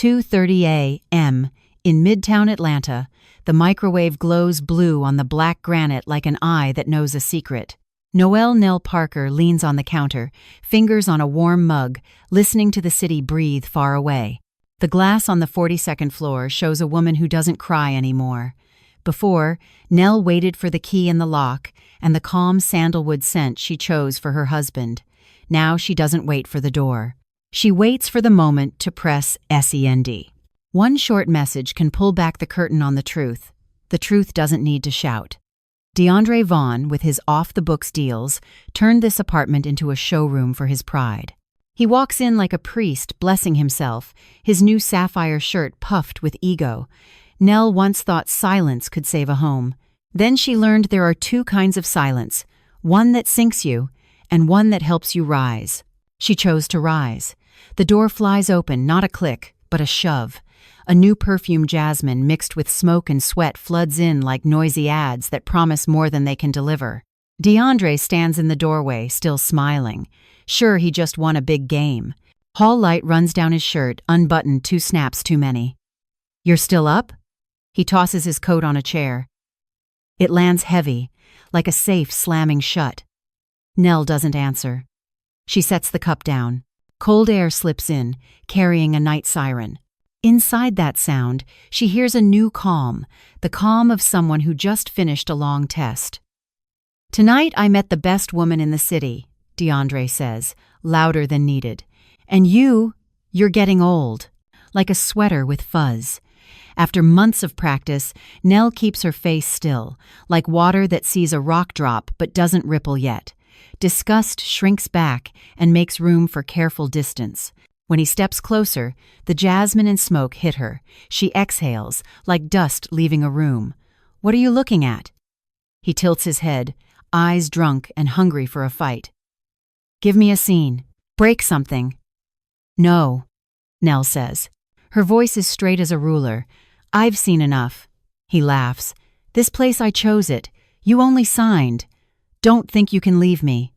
2:30 a.m. In Midtown Atlanta, the microwave glows blue on the black granite like an eye that knows a secret. Noelle Nell Parker leans on the counter, fingers on a warm mug, listening to the city breathe far away. The glass on the 42nd floor shows a woman who doesn't cry anymore. Before, Nell waited for the key in the lock and the calm sandalwood scent she chose for her husband. Now she doesn't wait for the door. She waits for the moment to press send. One short message can pull back the curtain on the truth. The truth doesn't need to shout. DeAndre Vaughn, with his off-the-books deals, turned this apartment into a showroom for his pride. He walks in like a priest, blessing himself, his new sapphire shirt puffed with ego. Nell once thought silence could save a home. Then she learned there are two kinds of silence, one that sinks you and one that helps you rise. She chose to rise. The door flies open, not a click, but a shove. A new perfume jasmine mixed with smoke and sweat floods in like noisy ads that promise more than they can deliver. DeAndre stands in the doorway, still smiling. Sure, he just won a big game. Hall light runs down his shirt, unbuttoned 2 snaps too many. "You're still up?" He tosses his coat on a chair. It lands heavy, like a safe slamming shut. Nell doesn't answer. She sets the cup down. Cold air slips in, carrying a night siren. Inside that sound, she hears a new calm, the calm of someone who just finished a long test. "Tonight I met the best woman in the city," DeAndre says, louder than needed. "And you're getting old, like a sweater with fuzz." After months of practice, Nell keeps her face still, like water that sees a rock drop but doesn't ripple yet. Disgust shrinks back and makes room for careful distance. When he steps closer, the jasmine and smoke hit her. She exhales, like dust leaving a room. "What are you looking at?" He tilts his head, eyes drunk and hungry for a fight. "Give me a scene. Break something." "No," Nell says. Her voice is straight as a ruler. "I've seen enough." He laughs. "This place, I chose it. You only signed. Don't think you can leave me."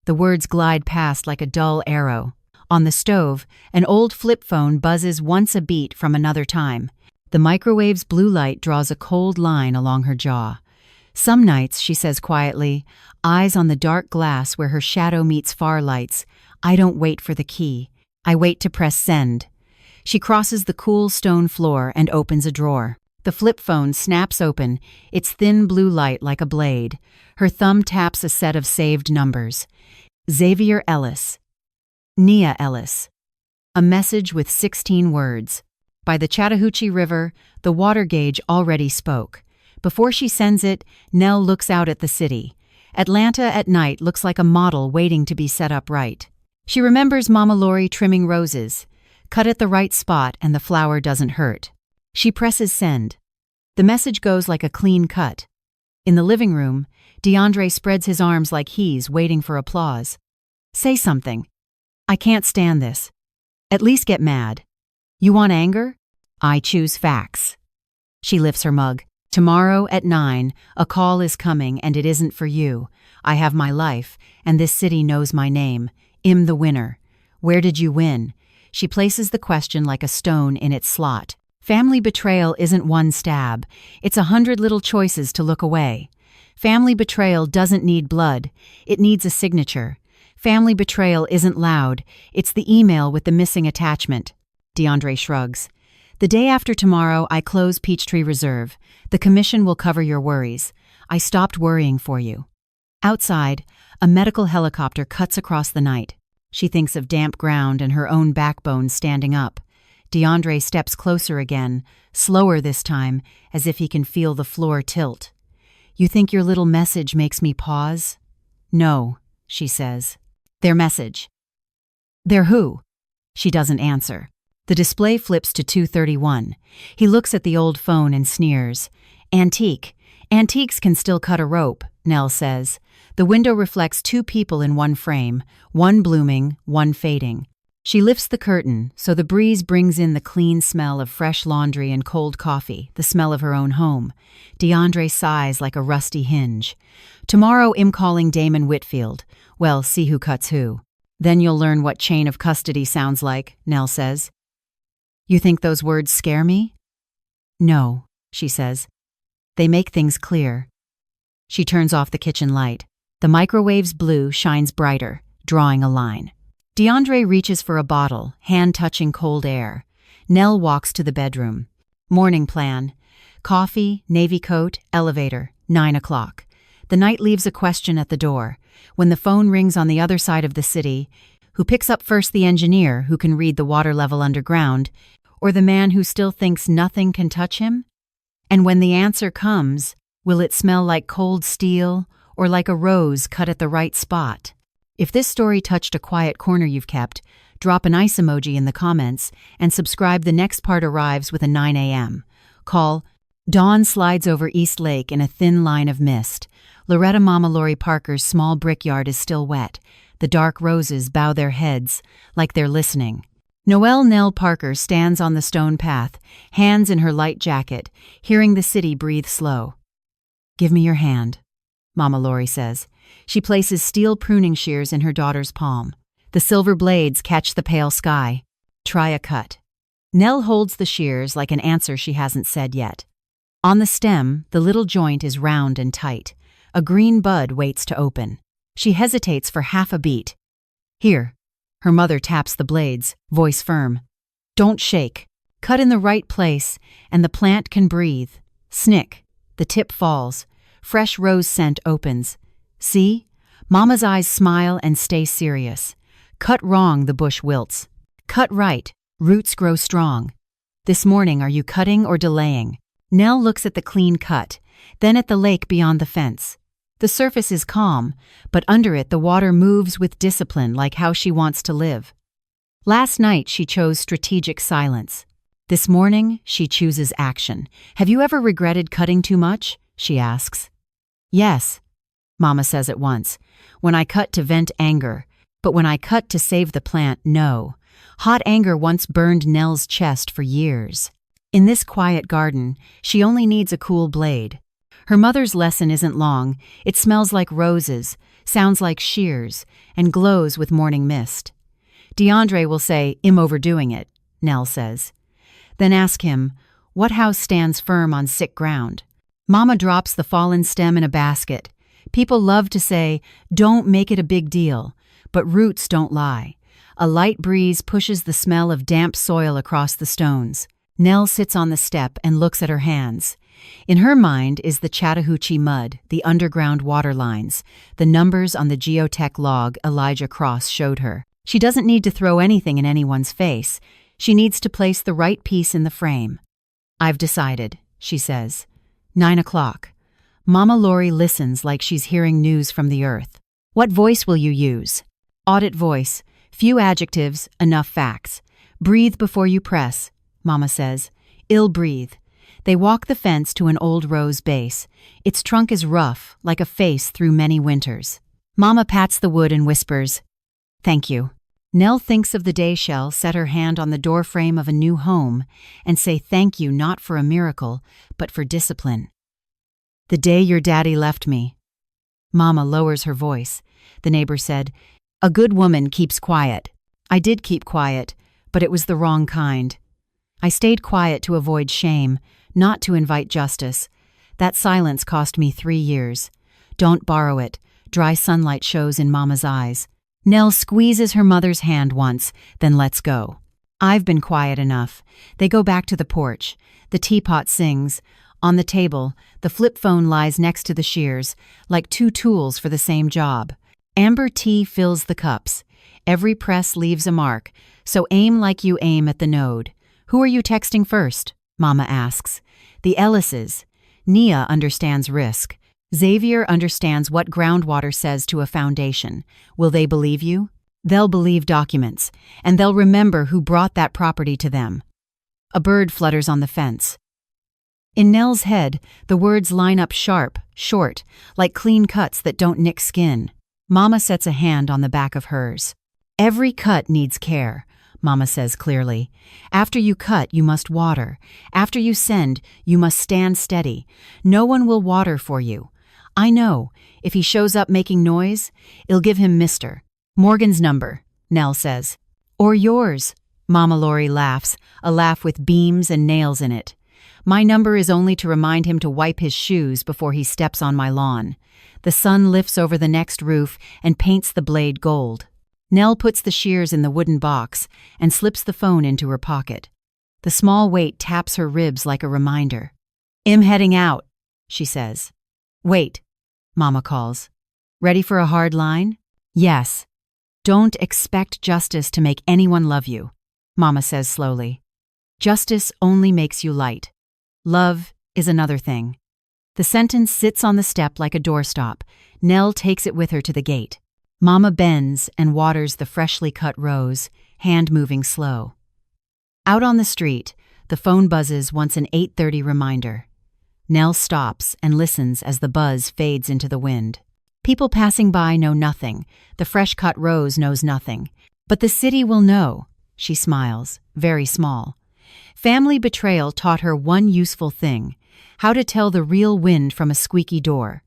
The words glide past like a dull arrow. On the stove, an old flip phone buzzes once a beat from another time. The microwave's blue light draws a cold line along her jaw. Some nights, she says quietly, eyes on the dark glass where her shadow meets far lights, I don't wait for the key. I wait to press send. She crosses the cool stone floor and opens a drawer. The flip phone snaps open, its thin blue light like a blade. Her thumb taps a set of saved numbers. Xavier Ellis. Nia Ellis. A message with 16 words. By the Chattahoochee River, the water gauge already spoke. Before she sends it, Nell looks out at the city. Atlanta at night looks like a model waiting to be set up right. She remembers Mama Lori trimming roses. Cut at the right spot and the flower doesn't hurt. She presses send. The message goes like a clean cut. In the living room, DeAndre spreads his arms like he's waiting for applause. "Say something. I can't stand this. At least get mad. You want anger? I choose facts." She lifts her mug. "Tomorrow at 9, a call is coming and it isn't for you. I have my life, and this city knows my name. I'm the winner. Where did you win?" She places the question like a stone in its slot. Family betrayal isn't one stab. It's 100 little choices to look away. Family betrayal doesn't need blood. It needs a signature. Family betrayal isn't loud. It's the email with the missing attachment. DeAndre shrugs. "The day after tomorrow, I close Peachtree Reserve. The commission will cover your worries. I stopped worrying for you." Outside, a medical helicopter cuts across the night. She thinks of damp ground and her own backbone standing up. DeAndre steps closer again, slower this time, as if he can feel the floor tilt. "You think your little message makes me pause?" "No," she says. "Their message." "Their who?" She doesn't answer. The display flips to 2:31. He looks at the old phone and sneers. "Antique. Antiques can still cut a rope," Nell says. The window reflects 2 people in one frame, one blooming, one fading. She lifts the curtain, so the breeze brings in the clean smell of fresh laundry and cold coffee, the smell of her own home. DeAndre sighs like a rusty hinge. "Tomorrow I'm calling Damon Whitfield. Well, see who cuts who. Then you'll learn what chain of custody sounds like," Nell says. You think those words scare me? No, she says. They make things clear. She turns off the kitchen light. The microwave's blue shines brighter, drawing a line. DeAndre reaches for a bottle, hand touching cold air. Nell walks to the bedroom. Morning plan. Coffee, navy coat, elevator, 9 o'clock. The night leaves a question at the door. When the phone rings on the other side of the city, who picks up first, the engineer who can read the water level underground, or the man who still thinks nothing can touch him? And when the answer comes, will it smell like cold steel or like a rose cut at the right spot? If this story touched a quiet corner you've kept, drop an ice emoji in the comments and subscribe. The next part arrives with a 9 a.m. call. Dawn slides over East Lake in a thin line of mist. Loretta Mama Lori Parker's small brickyard is still wet. The dark roses bow their heads like they're listening. Noelle Nell Parker stands on the stone path, hands in her light jacket, hearing the city breathe slow. Give me your hand, Mama Lori says. She places steel pruning shears in her daughter's palm. The silver blades catch the pale sky. Try a cut. Nell holds the shears like an answer she hasn't said yet. On the stem, the little joint is round and tight. A green bud waits to open. She hesitates for half a beat. Here. Her mother taps the blades, voice firm. Don't shake. Cut in the right place, and the plant can breathe. Snick. The tip falls. Fresh rose scent opens. See? Mama's eyes smile and stay serious. Cut wrong, the bush wilts. Cut right, roots grow strong. This morning, are you cutting or delaying? Nell looks at the clean cut, then at the lake beyond the fence. The surface is calm, but under it the water moves with discipline, like how she wants to live. Last night she chose strategic silence. This morning she chooses action. Have you ever regretted cutting too much? She asks. Yes, Mama says at once. When I cut to vent anger, but when I cut to save the plant, no. Hot anger once burned Nell's chest for years. In this quiet garden, she only needs a cool blade. Her mother's lesson isn't long. It smells like roses, sounds like shears, and glows with morning mist. DeAndre will say, "I'm overdoing it," Nell says. Then ask him, what house stands firm on sick ground? Mama drops the fallen stem in a basket. People love to say, don't make it a big deal, but roots don't lie. A light breeze pushes the smell of damp soil across the stones. Nell sits on the step and looks at her hands. In her mind is the Chattahoochee mud, the underground water lines, the numbers on the Geotech log Elijah Cross showed her. She doesn't need to throw anything in anyone's face. She needs to place the right piece in the frame. I've decided, she says. 9 o'clock. Mama Lori listens like she's hearing news from the earth. What voice will you use? Audit voice. Few adjectives, enough facts. Breathe before you press, Mama says. Ill breathe. They walk the fence to an old rose base. Its trunk is rough, like a face through many winters. Mama pats the wood and whispers, "Thank you." Nell thinks of the day she'll set her hand on the doorframe of a new home and say thank you not for a miracle, but for discipline. The day your daddy left me. Mama lowers her voice. The neighbor said, "A good woman keeps quiet." I did keep quiet, but it was the wrong kind. I stayed quiet to avoid shame, not to invite justice. That silence cost me 3 years. Don't borrow it. Dry sunlight shows in Mama's eyes. Nell squeezes her mother's hand once, then lets go. I've been quiet enough. They go back to the porch. The teapot sings. On the table, the flip phone lies next to the shears, like 2 tools for the same job. Amber tea fills the cups. Every press leaves a mark, so aim like you aim at the node. Who are you texting first? Mama asks. The Ellises. Nia understands risk. Xavier understands what groundwater says to a foundation. Will they believe you? They'll believe documents, and they'll remember who brought that property to them. A bird flutters on the fence. In Nell's head, the words line up sharp, short, like clean cuts that don't nick skin. Mama sets a hand on the back of hers. Every cut needs care, Mama says clearly. After you cut, you must water. After you send, you must stand steady. No one will water for you. I know. If he shows up making noise, it'll give him Mr. Morgan's number, Nell says. Or yours, Mama Lori laughs, a laugh with beams and nails in it. My number is only to remind him to wipe his shoes before he steps on my lawn. The sun lifts over the next roof and paints the blade gold. Nell puts the shears in the wooden box and slips the phone into her pocket. The small weight taps her ribs like a reminder. "I'm heading out," she says. "Wait," Mama calls. "Ready for a hard line?" "Yes." "Don't expect justice to make anyone love you," Mama says slowly. "Justice only makes you light. Love is another thing." The sentence sits on the step like a doorstop. Nell takes it with her to the gate. Mama bends and waters the freshly cut rose, hand moving slow. Out on the street, the phone buzzes once an 8:30 reminder. Nell stops and listens as the buzz fades into the wind. People passing by know nothing. The fresh-cut rose knows nothing. But the city will know. She smiles, very small. Family betrayal taught her one useful thing: how to tell the real wind from a squeaky door.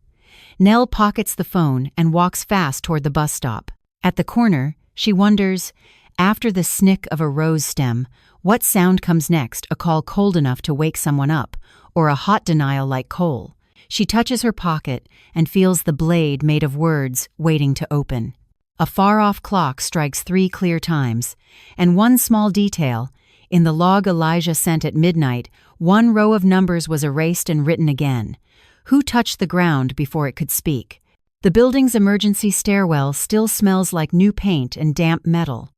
Nell pockets the phone and walks fast toward the bus stop. At the corner, she wonders, after the snick of a rose stem, what sound comes next, a call cold enough to wake someone up, or a hot denial like coal. She touches her pocket and feels the blade made of words waiting to open. A far-off clock strikes 3 clear times, and one small detail, in the log Elijah sent at midnight, one row of numbers was erased and written again. Who touched the ground before it could speak? The building's emergency stairwell still smells like new paint and damp metal.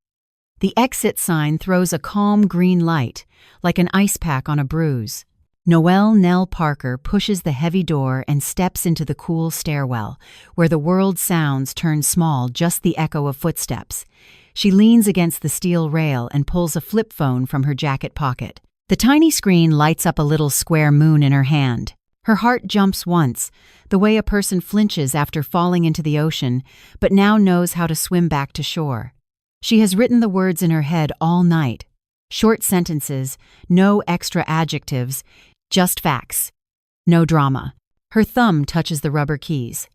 The exit sign throws a calm green light, like an ice pack on a bruise. Noelle Nell Parker pushes the heavy door and steps into the cool stairwell, where the world sounds turn small, just the echo of footsteps. She leans against the steel rail and pulls a flip phone from her jacket pocket. The tiny screen lights up a little square moon in her hand. Her heart jumps once, the way a person flinches after falling into the ocean, but now knows how to swim back to shore. She has written the words in her head all night. Short sentences, no extra adjectives, just facts. No drama. Her thumb touches the rubber keys.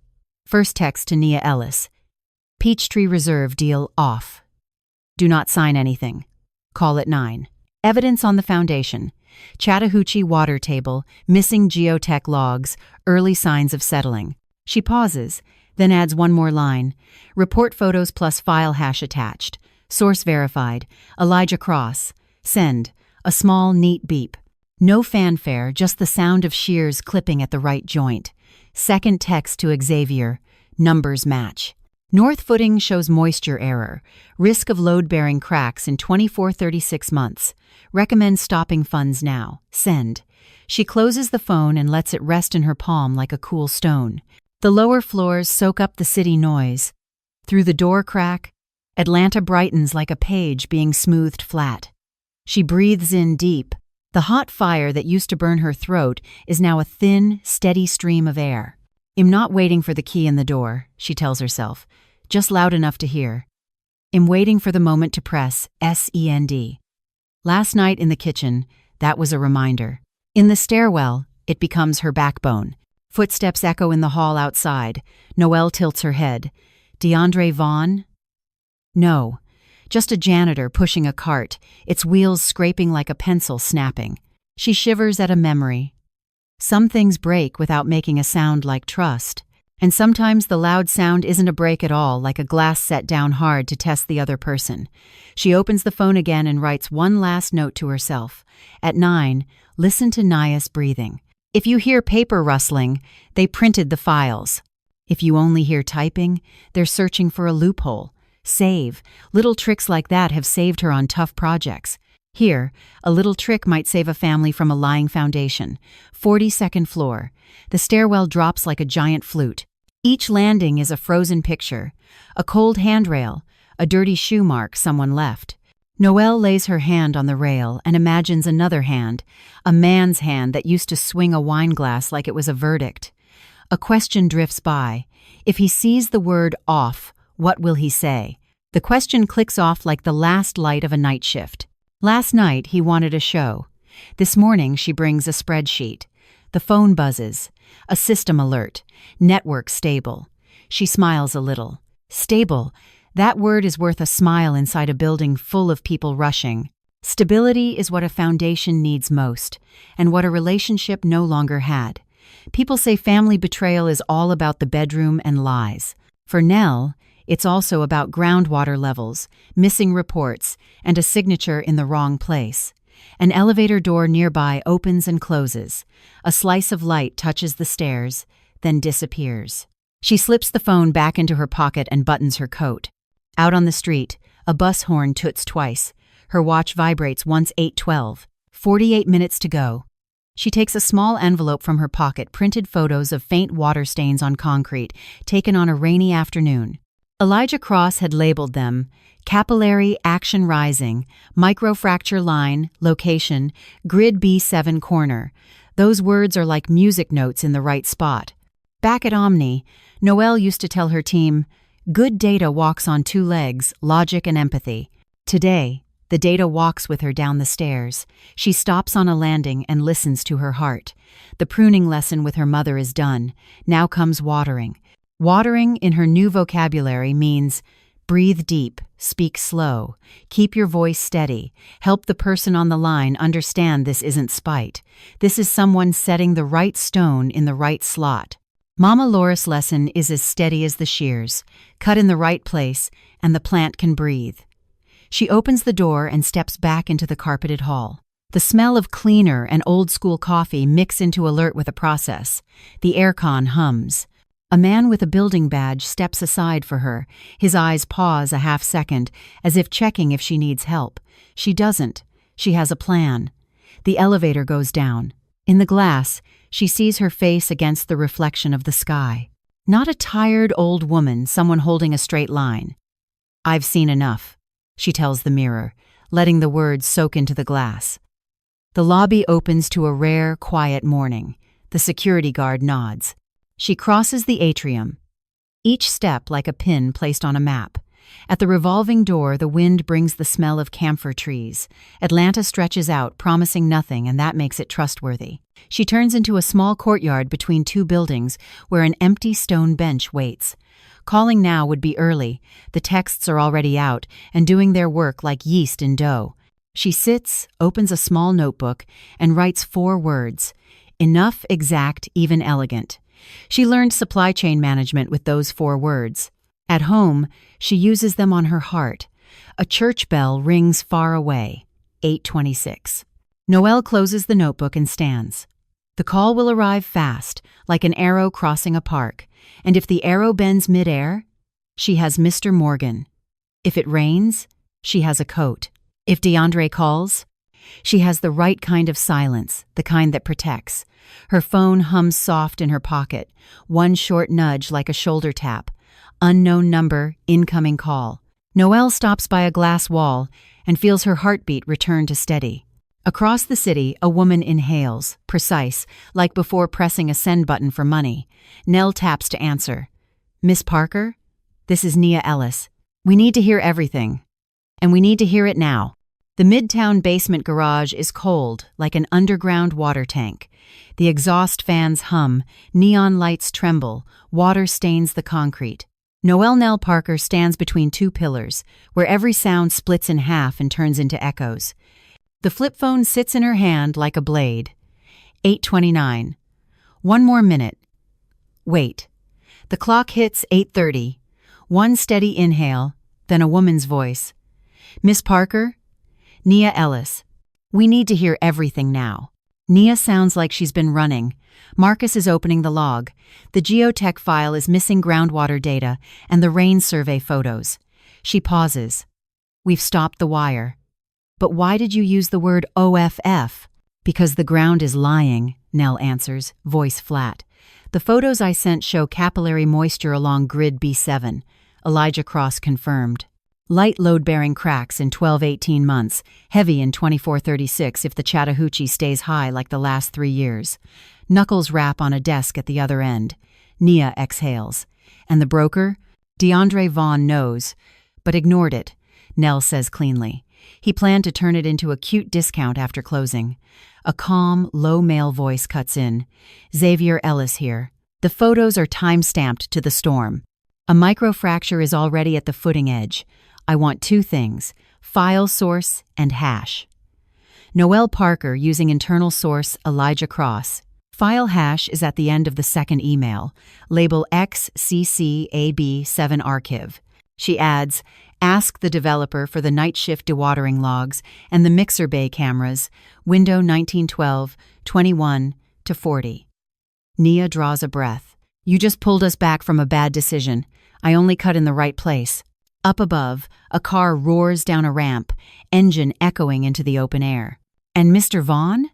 First text to Nia Ellis. Peachtree Reserve deal off. Do not sign anything. Call at 9. Evidence on the foundation. Chattahoochee water table, missing Geotech logs, early signs of settling. She pauses, then adds one more line. Report photos plus file hash attached. Source verified. Elijah Cross. Send. A small, neat beep. No fanfare, just the sound of shears clipping at the right joint. Second text to Xavier. Numbers match. North footing shows moisture error. Risk of load-bearing cracks in 24-36 months. Recommend stopping funds now. Send. She closes the phone and lets it rest in her palm like a cool stone. The lower floors soak up the city noise. Through the door crack, Atlanta brightens like a page being smoothed flat. She breathes in deep. The hot fire that used to burn her throat is now a thin, steady stream of air. I'm not waiting for the key in the door, she tells herself, just loud enough to hear. I'm waiting for the moment to press SEND. Last night in the kitchen, that was a reminder. In the stairwell, it becomes her backbone. Footsteps echo in the hall outside. Noelle tilts her head. DeAndre Vaughn? No. Just a janitor pushing a cart, its wheels scraping like a pencil snapping. She shivers at a memory. Some things break without making a sound like trust, and sometimes the loud sound isn't a break at all, like a glass set down hard to test the other person. She opens the phone again and writes one last note to herself. At 9, listen to Nia's breathing. If you hear paper rustling, they printed the files. If you only hear typing, they're searching for a loophole. Save. Little tricks like that have saved her on tough projects. Here, a little trick might save a family from a lying foundation. 42nd floor. The stairwell drops like a giant flute. Each landing is a frozen picture. A cold handrail, a dirty shoe mark someone left. Noelle lays her hand on the rail and imagines another hand, a man's hand that used to swing a wine glass like it was a verdict. A question drifts by. If he sees the word off, what will he say? The question clicks off like the last light of a night shift. Last night, he wanted a show. This morning, she brings a spreadsheet. The phone buzzes. A system alert. Network stable. She smiles a little. Stable. That word is worth a smile inside a building full of people rushing. Stability is what a foundation needs most, and what a relationship no longer had. People say family betrayal is all about the bedroom and lies. For Nell, it's also about groundwater levels, missing reports, and a signature in the wrong place. An elevator door nearby opens and closes. A slice of light touches the stairs, then disappears. She slips the phone back into her pocket and buttons her coat. Out on the street, a bus horn toots twice. Her watch vibrates once 8:12. 48 minutes to go. She takes a small envelope from her pocket, printed photos of faint water stains on concrete, taken on a rainy afternoon. Elijah Cross had labeled them: capillary action rising, microfracture line, location, grid B7 corner. Those words are like music notes in the right spot. Back at Omni, Noelle used to tell her team, "Good data walks on two legs, logic and empathy." Today, the data walks with her down the stairs. She stops on a landing and listens to her heart. The pruning lesson with her mother is done. Now comes watering. Watering in her new vocabulary means breathe deep, speak slow, keep your voice steady, help the person on the line understand this isn't spite. This is someone setting the right stone in the right slot. Mama Loris' lesson is as steady as the shears, cut in the right place, and the plant can breathe. She opens the door and steps back into the carpeted hall. The smell of cleaner and old-school coffee mix into alert with the process. The aircon hums. A man with a building badge steps aside for her. His eyes pause a half-second, as if checking if she needs help. She doesn't. She has a plan. The elevator goes down. In the glass, she sees her face against the reflection of the sky. Not a tired old woman, someone holding a straight line. "I've seen enough," she tells the mirror, letting the words soak into the glass. The lobby opens to a rare, quiet morning. The security guard nods. She crosses the atrium, each step like a pin placed on a map. At the revolving door, the wind brings the smell of camphor trees. Atlanta stretches out, promising nothing, and that makes it trustworthy. She turns into a small courtyard between two buildings where an empty stone bench waits. Calling now would be early. The texts are already out and doing their work like yeast in dough. She sits, opens a small notebook, and writes 4 words. Enough, exact, even elegant. She learned supply chain management with those 4 words. At home, she uses them on her heart. A church bell rings far away. 8:26. Noelle closes the notebook and stands. The call will arrive fast, like an arrow crossing a park. And if the arrow bends midair, she has Mr. Morgan. If it rains, she has a coat. If DeAndre calls, she has the right kind of silence, the kind that protects. Her phone hums soft in her pocket, one short nudge like a shoulder tap. Unknown number, incoming call. Noelle stops by a glass wall and feels her heartbeat return to steady. Across the city, a woman inhales, precise, like before pressing a send button for money. Nell taps to answer. "Miss Parker? This is Nia Ellis. We need to hear everything. And we need to hear it now." The Midtown basement garage is cold, like an underground water tank. The exhaust fans hum, neon lights tremble, water stains the concrete. Noelle Nell Parker stands between 2 pillars, where every sound splits in half and turns into echoes. The flip phone sits in her hand like a blade. 8:29. 1 more minute. Wait. The clock hits 8:30. One steady inhale, then a woman's voice. "Miss Parker? Nia Ellis. We need to hear everything now." Nia sounds like she's been running. Marcus is opening the log. The Geotech file is missing groundwater data and the rain survey photos. She pauses. "We've stopped the wire." "But why did you use the word OFF?" "Because the ground is lying," Nell answers, voice flat. "The photos I sent show capillary moisture along grid B7. Elijah Cross confirmed. Light load-bearing cracks in 12-18 months, heavy in 24-36 if the Chattahoochee stays high like the last 3 years. Knuckles rap on a desk at the other end. Nia exhales. And the broker? DeAndre Vaughn knows, but ignored it, Nell says cleanly. He planned to turn it into a cute discount after closing. A calm, low male voice cuts in. "Xavier Ellis here. The photos are time-stamped to the storm." A microfracture is already at the footing edge. I want two things: file source and hash. Noel Parker using internal source Elijah Cross. File hash is at the end of the second email. Label XCCAB7 archive. She adds, ask the developer for the night shift dewatering logs and the mixer bay cameras, window 1912, 21 to 40. Nia draws a breath. You just pulled us back from a bad decision. I only cut in the right place. Up above, a car roars down a ramp, engine echoing into the open air. And Mr. Vaughn?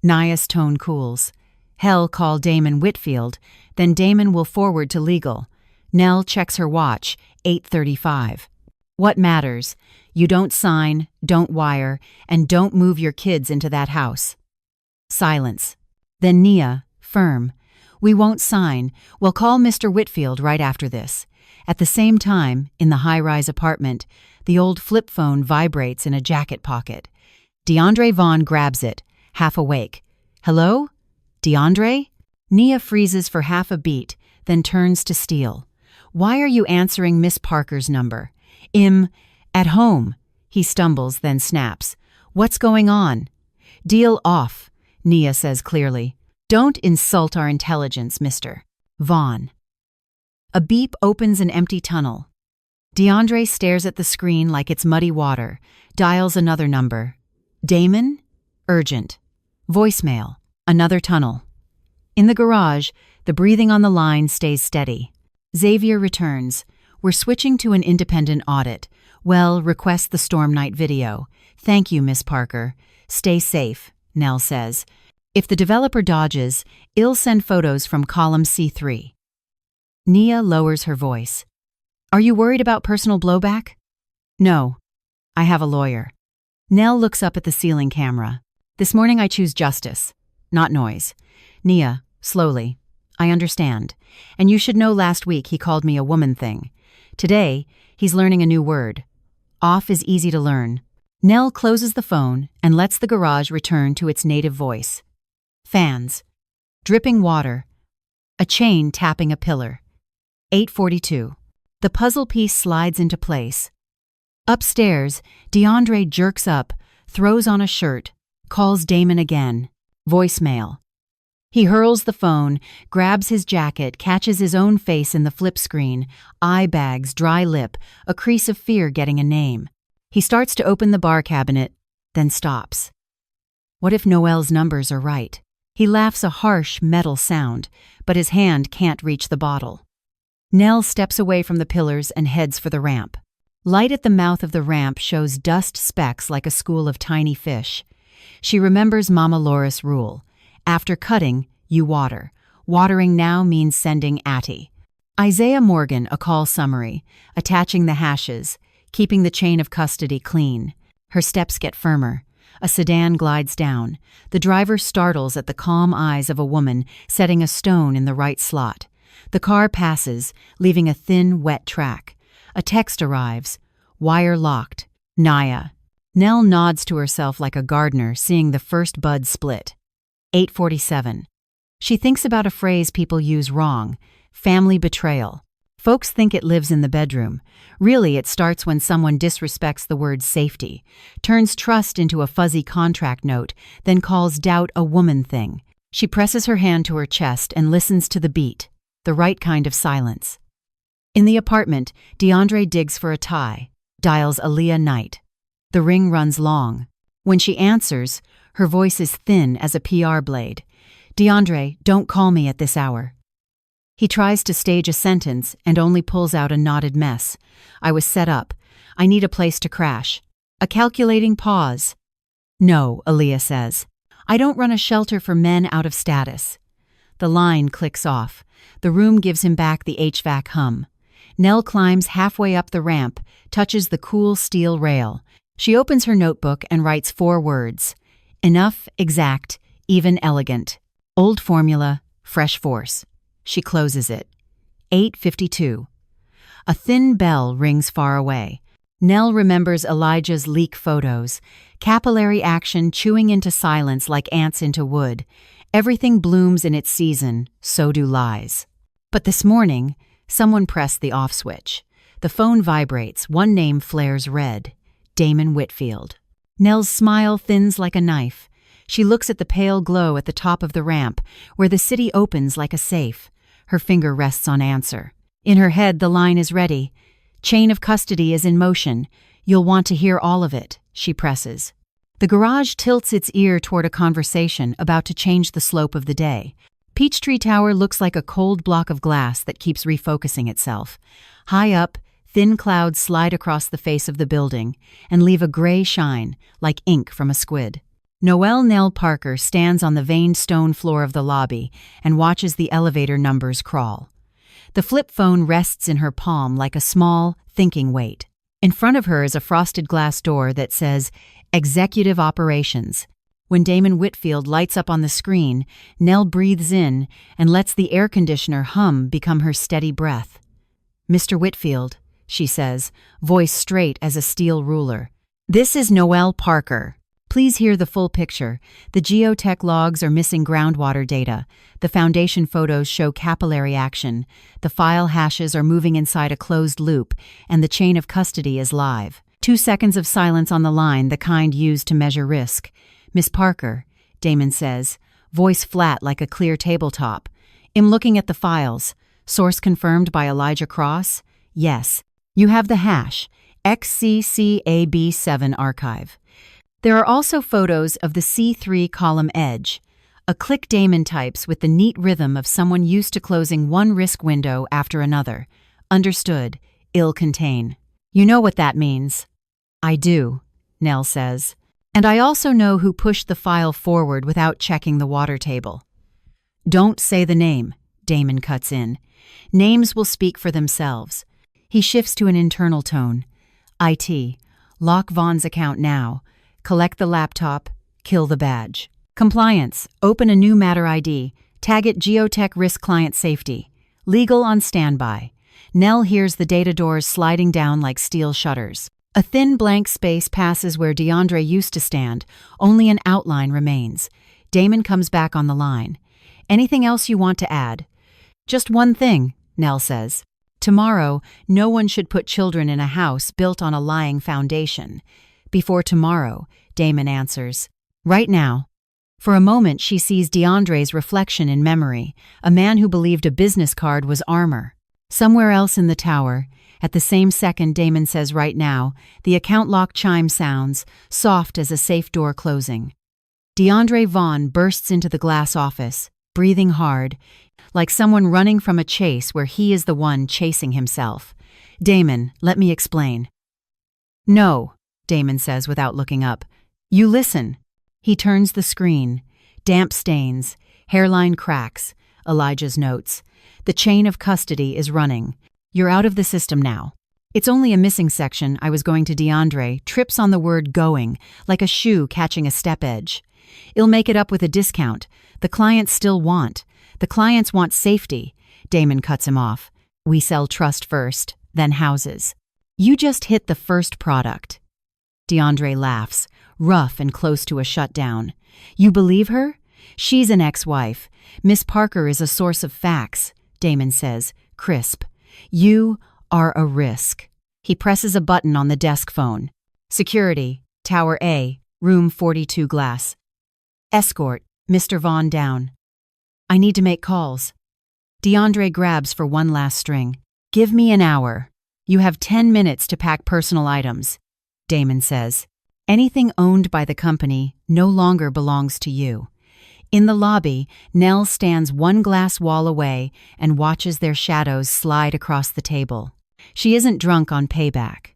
Nia's tone cools. Hell, call Damon Whitfield, then Damon will forward to legal. Nell checks her watch, 8:35. What matters? You don't sign, don't wire, and don't move your kids into that house. Silence. Then Nia, firm. We won't sign. We'll call Mr. Whitfield right after this. At the same time, in the high-rise apartment, the old flip phone vibrates in a jacket pocket. DeAndre Vaughn grabs it, half awake. Hello? DeAndre? Nia freezes for half a beat, then turns to Steele. Why are you answering Miss Parker's number? At home. He stumbles, then snaps. What's going on? Deal off, Nia says clearly. Don't insult our intelligence, Mr. Vaughn. A beep opens an empty tunnel. DeAndre stares at the screen like it's muddy water, dials another number. Damon? Urgent. Voicemail. Another tunnel. In the garage, the breathing on the line stays steady. Xavier returns. We're switching to an independent audit. Well, request the Storm Night video. Thank you, Miss Parker. Stay safe, Nell says. If the developer dodges, I'll send photos from column C3. Nia lowers her voice. Are you worried about personal blowback? No. I have a lawyer. Nell looks up at the ceiling camera. This morning I choose justice, not noise. Nia, slowly. I understand. And you should know last week he called me a woman thing. Today, he's learning a new word. Off is easy to learn. Nell closes the phone and lets the garage return to its native voice. Fans. Dripping water. A chain tapping a pillar. 8:42. The puzzle piece slides into place. Upstairs, DeAndre jerks up, throws on a shirt, calls Damon again. Voicemail. He hurls the phone, grabs his jacket, catches his own face in the flip screen, eye bags, dry lip, a crease of fear getting a name. He starts to open the bar cabinet, then stops. What if Noel's numbers are right? He laughs a harsh, metal sound, but his hand can't reach the bottle. Nell steps away from the pillars and heads for the ramp. Light at the mouth of the ramp shows dust specks like a school of tiny fish. She remembers Mama Laura's rule. After cutting, you water. Watering now means sending Atty. Isaiah Morgan, a call summary, attaching the hashes, keeping the chain of custody clean. Her steps get firmer. A sedan glides down. The driver startles at the calm eyes of a woman setting a stone in the right slot. The car passes, leaving a thin, wet track. A text arrives. Wire locked. Nia. Nell nods to herself like a gardener seeing the first bud split. 8:47. She thinks about a phrase people use wrong. Family betrayal. Folks think it lives in the bedroom. Really, it starts when someone disrespects the word safety, turns trust into a fuzzy contract note, then calls doubt a woman thing. She presses her hand to her chest and listens to the beat, the right kind of silence. In the apartment, DeAndre digs for a tie, dials Aaliyah Knight. The ring runs long. When she answers, her voice is thin as a PR blade. DeAndre, don't call me at this hour. He tries to stage a sentence and only pulls out a knotted mess. I was set up. I need a place to crash. A calculating pause. No, Aaliyah says. I don't run a shelter for men out of status. The line clicks off. The room gives him back the HVAC hum. Nell climbs halfway up the ramp, touches the cool steel rail. She opens her notebook and writes 4 words. Enough, exact, even elegant. Old formula, fresh force. She closes it. 8:52. A thin bell rings far away. Nell remembers Elijah's leak photos. Capillary action chewing into silence like ants into wood. Everything blooms in its season, so do lies. But this morning, Someone pressed the off switch. The phone vibrates, one name flares red. Damon Whitfield. Nell's smile thins like a knife. She looks at the pale glow at the top of the ramp, where the city opens like a safe. Her finger rests on answer. In her head, the line is ready. Chain of custody is in motion. You'll want to hear all of it, she presses. The garage tilts its ear toward a conversation about to change the slope of the day. Peachtree Tower looks like a cold block of glass that keeps refocusing itself. High up, thin clouds slide across the face of the building and leave a gray shine, like ink from a squid. Noelle Nell Parker stands on the veined stone floor of the lobby and watches the elevator numbers crawl. The flip phone rests in her palm like a small, thinking weight. In front of her is a frosted glass door that says, Executive Operations. When Damon Whitfield lights up on the screen, Nell breathes in and lets the air conditioner hum become her steady breath. Mr. Whitfield, she says, voice straight as a steel ruler. This is Noelle Parker. Please hear the full picture. The Geotech logs are missing groundwater data. The foundation photos show capillary action. The file hashes are moving inside a closed loop, and the chain of custody is live. 2 seconds of silence on the line, the kind used to measure risk. Miss Parker, Damon says, voice flat like a clear tabletop. I'm looking at the files. Source confirmed by Elijah Cross? Yes. You have the hash, XCCAB7 archive. There are also photos of the C3 column edge, a click Damon types with the neat rhythm of someone used to closing one risk window after another. Understood. Ill contain. You know what that means. I do, Nell says. And I also know who pushed the file forward without checking the water table. Don't say the name, Damon cuts in. Names will speak for themselves. He shifts to an internal tone. IT. Lock Vaughn's account now. Collect the laptop. Kill the badge. Compliance. Open a new matter ID. Tag it Geotech Risk Client Safety. Legal on standby. Nell hears the data doors sliding down like steel shutters. A thin blank space passes where DeAndre used to stand. Only an outline remains. Damon comes back on the line. Anything else you want to add? Just one thing, Nell says. Tomorrow, no one should put children in a house built on a lying foundation. Before tomorrow, Damon answers. Right now. For a moment, she sees DeAndre's reflection in memory, a man who believed a business card was armor. Somewhere else in the tower, at the same second Damon says right now, the account lock chime sounds, soft as a safe door closing. DeAndre Vaughn bursts into the glass office, breathing hard, like someone running from a chase where he is the one chasing himself. Damon, let me explain. No, Damon says without looking up. You listen. He turns the screen. Damp stains, hairline cracks, Elijah's notes. The chain of custody is running. You're out of the system now. It's only a missing section. I was going to DeAndre, trips on the word going, like a shoe catching a step edge. I'll make it up with a discount. The clients still want. The clients want safety. Damon cuts him off. We sell trust first, then houses. You just hit the first product. DeAndre laughs, rough and close to a shutdown. You believe her? She's an ex-wife. Miss Parker is a source of facts, Damon says, crisp. You are a risk. He presses a button on the desk phone. Security, Tower A, Room 42 glass. Escort, Mr. Vaughn down. I need to make calls. DeAndre grabs for one last string. Give me an hour. You have 10 minutes to pack personal items. Damon says. Anything owned by the company no longer belongs to you. In the lobby, Nell stands one glass wall away and watches their shadows slide across the table. She isn't drunk on payback.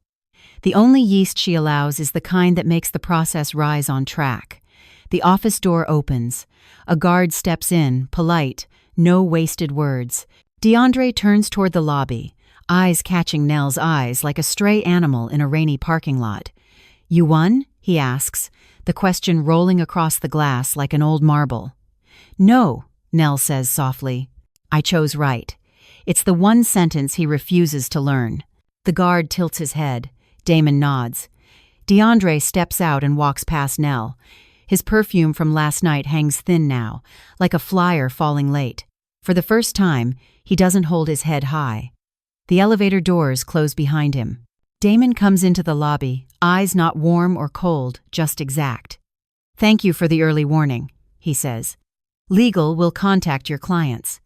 The only yeast she allows is the kind that makes the process rise on track. The office door opens. A guard steps in, polite, no wasted words. DeAndre turns toward the lobby, eyes catching Nell's eyes like a stray animal in a rainy parking lot. You won? He asks, the question rolling across the glass like an old marble. No, Nell says softly. I chose right. It's the one sentence he refuses to learn. The guard tilts his head. Damon nods. DeAndre steps out and walks past Nell. His perfume from last night hangs thin now, like a flyer falling late. For the first time, he doesn't hold his head high. The elevator doors close behind him. Damon comes into the lobby, eyes not warm or cold, just exact. "Thank you for the early warning," he says. "Legal will contact your clients."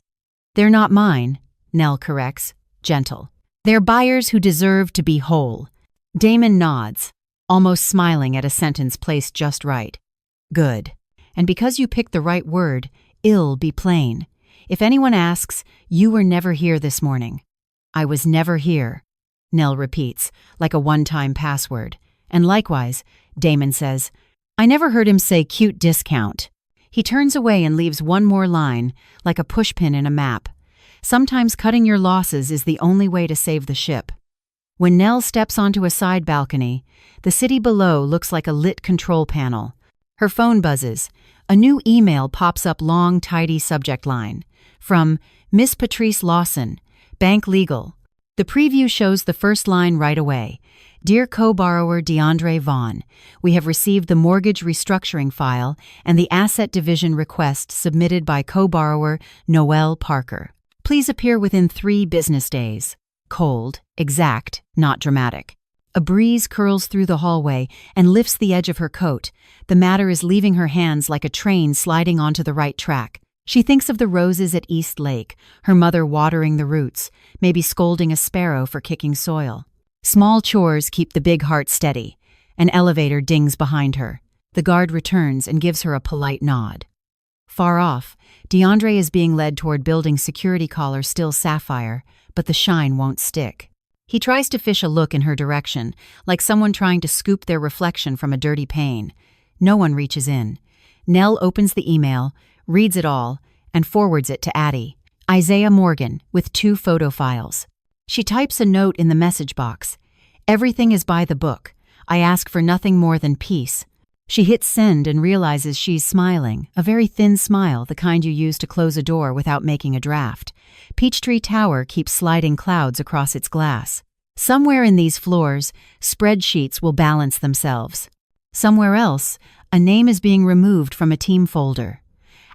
"They're not mine," Nell corrects, gentle. "They're buyers who deserve to be whole." Damon nods, almost smiling at a sentence placed just right. "Good. And because you picked the right word, it'll be plain. If anyone asks, you were never here this morning." "I was never here," Nell repeats, like a one-time password. "And likewise," Damon says. I never heard him say cute discount. He turns away and leaves one more line, like a pushpin in a map. Sometimes cutting your losses is the only way to save the ship. When Nell steps onto a side balcony, the city below looks like a lit control panel. Her phone buzzes. A new email pops up, long, tidy subject line. From Miss Patrice Lawson, Bank Legal. The preview shows the first line right away. "Dear co-borrower DeAndre Vaughn, we have received the mortgage restructuring file and the asset division request submitted by co-borrower Noel Parker. Please appear within 3 business days." Cold, exact, not dramatic. A breeze curls through the hallway and lifts the edge of her coat. The matter is leaving her hands like a train sliding onto the right track. She thinks of the roses at East Lake, her mother watering the roots, maybe scolding a sparrow for kicking soil. Small chores keep the big heart steady. An elevator dings behind her. The guard returns and gives her a polite nod. Far off, DeAndre is being led toward building security collar still sapphire, but the shine won't stick. He tries to fish a look in her direction, like someone trying to scoop their reflection from a dirty pane. No one reaches in. Nell opens the email, reads it all, and forwards it to Addie, Isaiah Morgan, with 2 photo files. She types a note in the message box. "Everything is by the book. I ask for nothing more than peace." She hits send and realizes she's smiling, a very thin smile, the kind you use to close a door without making a draft. Peachtree Tower keeps sliding clouds across its glass. Somewhere in these floors, spreadsheets will balance themselves. Somewhere else, a name is being removed from a team folder.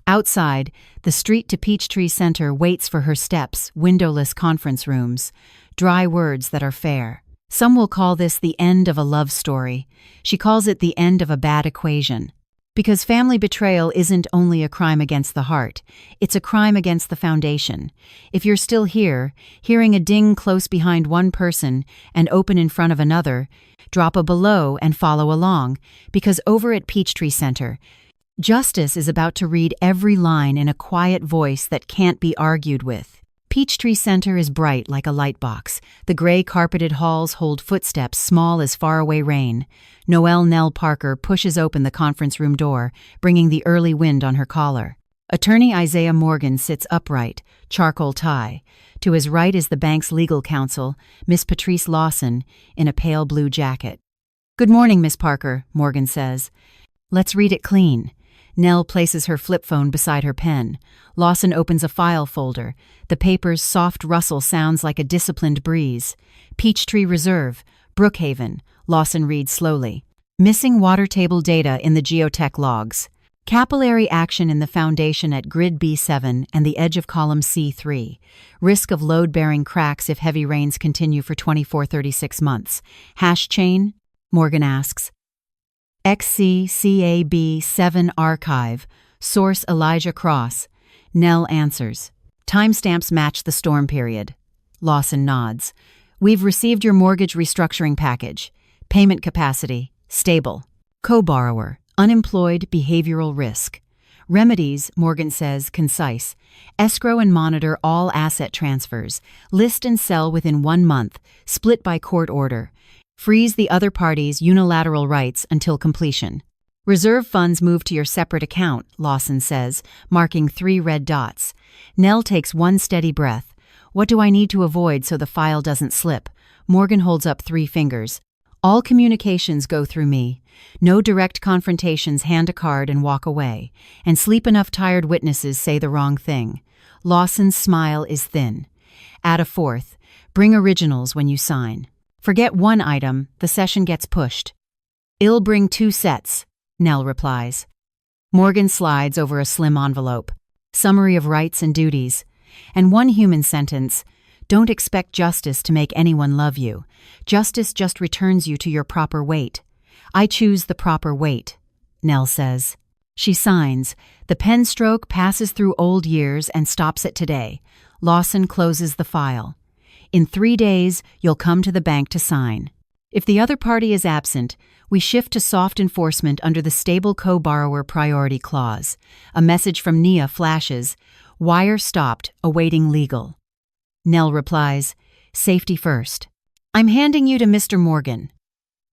Outside, the street to Peachtree Center waits for her steps, windowless conference rooms. Dry words that are fair. Some will call this the end of a love story. She calls it the end of a bad equation. Because family betrayal isn't only a crime against the heart, it's a crime against the foundation. If you're still here, hearing a ding close behind one person and open in front of another, drop a below and follow along, because over at Peachtree Center, Justice is about to read every line in a quiet voice that can't be argued with. Peachtree Center is bright like a lightbox. The gray carpeted halls hold footsteps small as faraway rain. Nell Parker pushes open the conference room door, bringing the early wind on her collar. Attorney Isaiah Morgan sits upright, charcoal tie. To his right is the bank's legal counsel, Miss Patrice Lawson, in a pale blue jacket. "Good morning, Miss Parker," Morgan says. "Let's read it clean." Nell places her flip phone beside her pen. Lawson opens a file folder. The paper's soft rustle sounds like a disciplined breeze. "Peachtree Reserve, Brookhaven," Lawson reads slowly. "Missing water table data in the Geotech logs. Capillary action in the foundation at grid B7 and the edge of column C3. Risk of load-bearing cracks if heavy rains continue for 24-36 months. Hash chain?" Morgan asks. XCCAB7 Archive, source Elijah Cross. Nell answers. "Timestamps match the storm period." Lawson nods. "We've received your mortgage restructuring package. Payment capacity, stable. Co-borrower, unemployed, behavioral risk. Remedies," Morgan says, concise. "Escrow and monitor all asset transfers. List and sell within 1 month, split by court order. Freeze the other party's unilateral rights until completion. Reserve funds move to your separate account," Lawson says, marking 3 red dots. Nell takes one steady breath. "What do I need to avoid so the file doesn't slip?" Morgan holds up 3 fingers. "All communications go through me. No direct confrontations, hand a card and walk away. And sleep enough tired witnesses say the wrong thing." Lawson's smile is thin. Add a 4th. "Bring originals when you sign. Forget 1 item, the session gets pushed." "I'll bring 2 sets," Nell replies. Morgan slides over a slim envelope. Summary of rights and duties. And 1 human sentence. Don't expect justice to make anyone love you. Justice just returns you to your proper weight. I choose the proper weight, Nell says. She signs. The pen stroke passes through old years and stops at today. Lawson closes the file. In 3 days, you'll come to the bank to sign. If the other party is absent, we shift to soft enforcement under the stable co-borrower priority clause. A message from Nia flashes. Wire stopped, awaiting legal. Nell replies, safety first. I'm handing you to Mr. Morgan.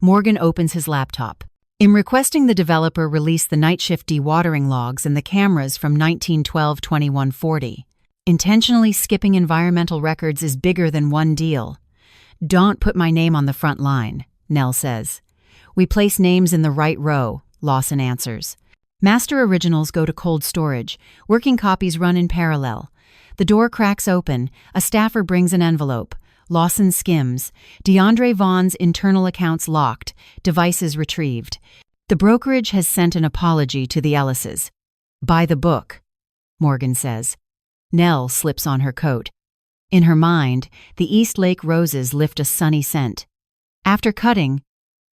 Morgan opens his laptop. In requesting the developer release the night shift dewatering logs and the cameras from 1912-2140. Intentionally skipping environmental records is bigger than one deal. Don't put my name on the front line, Nell says. We place names in the right row, Lawson answers. Master originals go to cold storage. Working copies run in parallel. The door cracks open. A staffer brings an envelope. Lawson skims. DeAndre Vaughn's internal accounts locked. Devices retrieved. The brokerage has sent an apology to the Ellises. Buy the book, Morgan says. Nell slips on her coat. In her mind, the East Lake roses lift a sunny scent. After cutting,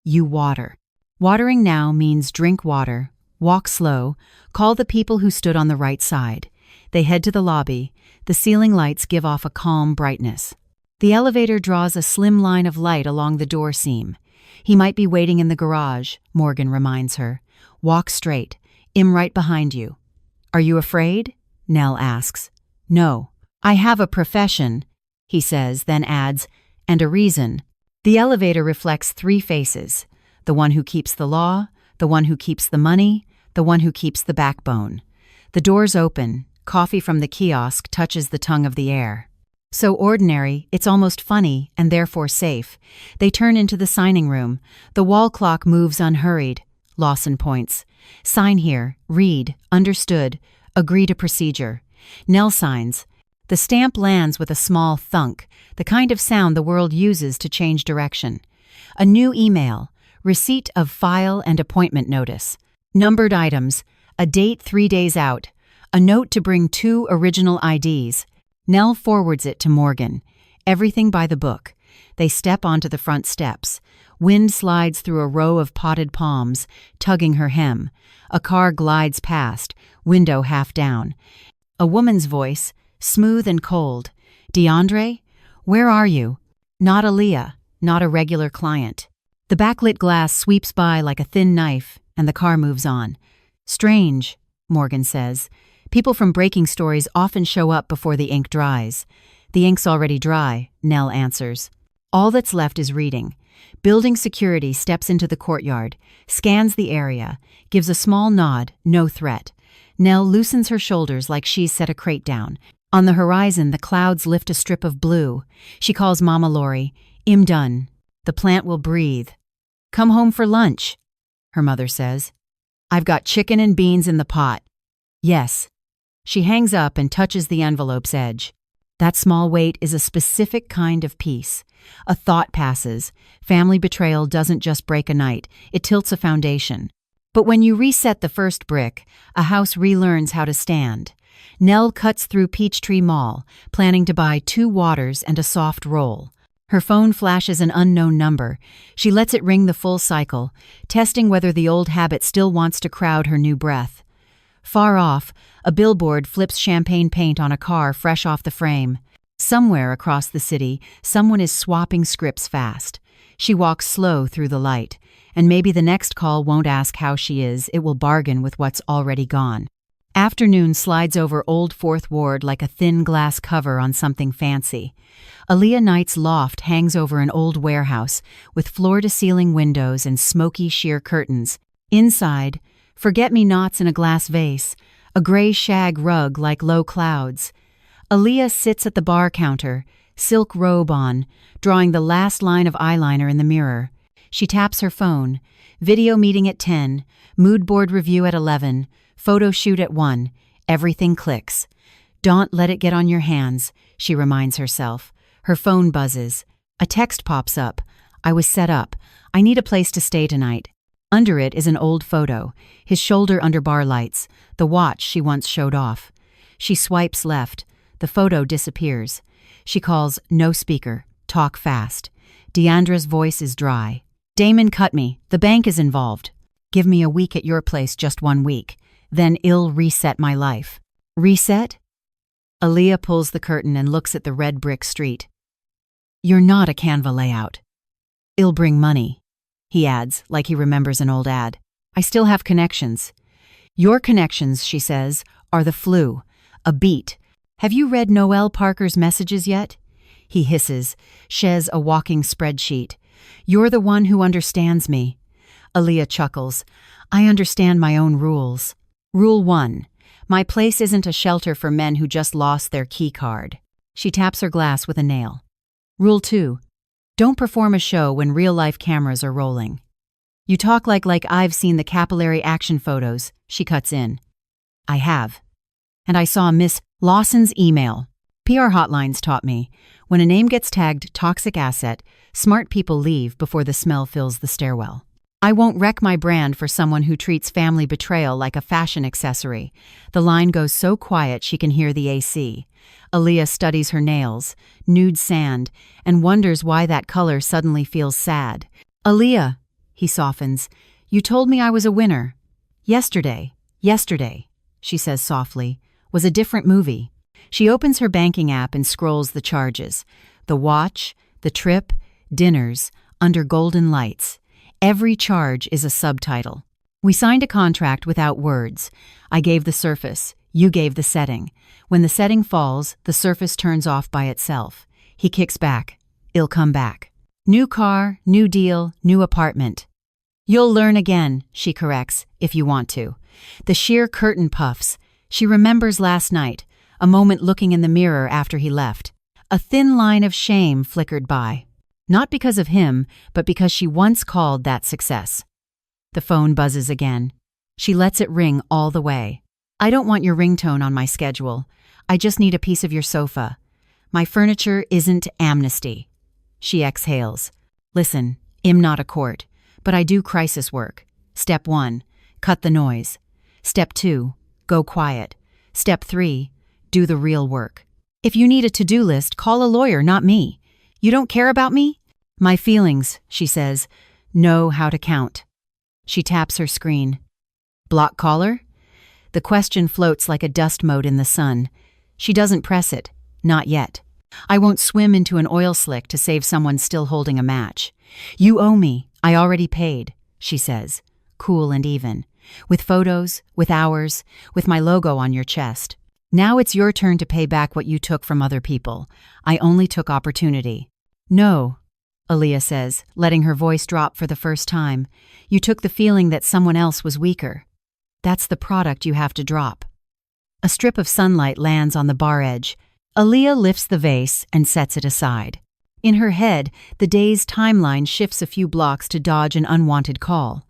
you water. Watering now means drink water, walk slow, call the people who stood on the right side. They head to the lobby. The ceiling lights give off a calm brightness. The elevator draws a slim line of light along the door seam. He might be waiting in the garage, Morgan reminds her. Walk straight. I'm right behind you. Are you afraid? Nell asks. No. I have a profession, he says, then adds, and a reason. The elevator reflects 3 faces. The one who keeps the law, the one who keeps the money, the one who keeps the backbone. The doors open. Coffee from the kiosk touches the tongue of the air. So ordinary, it's almost funny, and therefore safe. They turn into the signing room. The wall clock moves unhurried. Lawson points. Sign here. Read. Understood. Agree to procedure. Nell signs. The stamp lands with a small thunk, the kind of sound the world uses to change direction. A new email. Receipt of file and appointment notice. Numbered items. A date 3 days out. A note to bring 2 original IDs. Nell forwards it to Morgan. Everything by the book. They step onto the front steps. Wind slides through a row of potted palms, tugging her hem. A car glides past, window half down. A woman's voice, smooth and cold. DeAndre? Where are you? Not Aaliyah, not a regular client. The backlit glass sweeps by like a thin knife, and the car moves on. Strange, Morgan says. People from breaking stories often show up before the ink dries. The ink's already dry, Nell answers. All that's left is reading. Building security steps into the courtyard, scans the area, gives a small nod, no threat. Nell loosens her shoulders like she's set a crate down. On the horizon, the clouds lift a strip of blue. She calls Mama Lori. I'm done. The plant will breathe. Come home for lunch, her mother says. I've got chicken and beans in the pot. Yes. She hangs up and touches the envelope's edge. That small weight is a specific kind of peace. A thought passes. Family betrayal doesn't just break a night, it tilts a foundation. But when you reset the first brick, a house relearns how to stand. Nell cuts through Peachtree Mall, planning to buy 2 waters and a soft roll. Her phone flashes an unknown number. She lets it ring the full cycle, testing whether the old habit still wants to crowd her new breath. Far off, a billboard flips champagne paint on a car fresh off the frame. Somewhere across the city, someone is swapping scripts fast. She walks slow through the light, and maybe the next call won't ask how she is, it will bargain with what's already gone. Afternoon slides over Old Fourth Ward like a thin glass cover on something fancy. Aaliyah Knight's loft hangs over an old warehouse with floor-to-ceiling windows and smoky sheer curtains. Inside, forget-me-nots in a glass vase, a gray shag rug like low clouds. Aaliyah sits at the bar counter, silk robe on, drawing the last line of eyeliner in the mirror. She taps her phone. Video meeting at 10, mood board review at 11, photo shoot at 1. Everything clicks. Don't let it get on your hands, she reminds herself. Her phone buzzes. A text pops up. I was set up. I need a place to stay tonight. Under it is an old photo, his shoulder under bar lights, the watch she once showed off. She swipes left. The photo disappears. She calls no speaker, talk fast. Deandra's voice is dry. Damon cut me. The bank is involved. Give me a week at your place, just 1 week. Then I'll reset my life. Reset? Aaliyah pulls the curtain and looks at the red brick street. You're not a Canva layout. I'll bring money, he adds, like he remembers an old ad. I still have connections. Your connections, she says, are the flu, a beat. Have you read Noel Parker's messages yet? He hisses, shares a walking spreadsheet. You're the one who understands me. Aaliyah chuckles. I understand my own rules. Rule 1. My place isn't a shelter for men who just lost their key card. She taps her glass with a nail. Rule 2. Don't perform a show when real-life cameras are rolling. You talk like I've seen the capillary action photos, she cuts in. I have. And I saw Miss Lawson's email. PR hotlines taught me, when a name gets tagged toxic asset, smart people leave before the smell fills the stairwell. I won't wreck my brand for someone who treats family betrayal like a fashion accessory. The line goes so quiet she can hear the AC. Aaliyah studies her nails, nude sand, and wonders why that color suddenly feels sad. Aaliyah, he softens, you told me I was a winner. Yesterday, she says softly, was a different movie. She opens her banking app and scrolls the charges. The watch, the trip, dinners, under golden lights. Every charge is a subtitle. We signed a contract without words. I gave the surface, you gave the setting. When the setting falls, the surface turns off by itself. He kicks back. I'll come back. New car, new deal, new apartment. You'll learn again, she corrects, if you want to. The sheer curtain puffs. She remembers last night, a moment looking in the mirror after he left. A thin line of shame flickered by. Not because of him, but because she once called that success. The phone buzzes again. She lets it ring all the way. I don't want your ringtone on my schedule. I just need a piece of your sofa. My furniture isn't amnesty. She exhales. Listen, I'm not a court, but I do crisis work. Step 1, cut the noise. Step 2, go quiet. Step 3, do the real work. If you need a to-do list, call a lawyer, not me. You don't care about me? My feelings, she says, know how to count. She taps her screen. Block caller? The question floats like a dust mote in the sun. She doesn't press it. Not yet. I won't swim into an oil slick to save someone still holding a match. You owe me. I already paid, she says, cool and even. With photos, with hours, with my logo on your chest. Now it's your turn to pay back what you took from other people. I only took opportunity. No, Aaliyah says, letting her voice drop for the first time. You took the feeling that someone else was weaker. That's the product you have to drop. A strip of sunlight lands on the bar edge. Aaliyah lifts the vase and sets it aside. In her head, the day's timeline shifts a few blocks to dodge an unwanted call.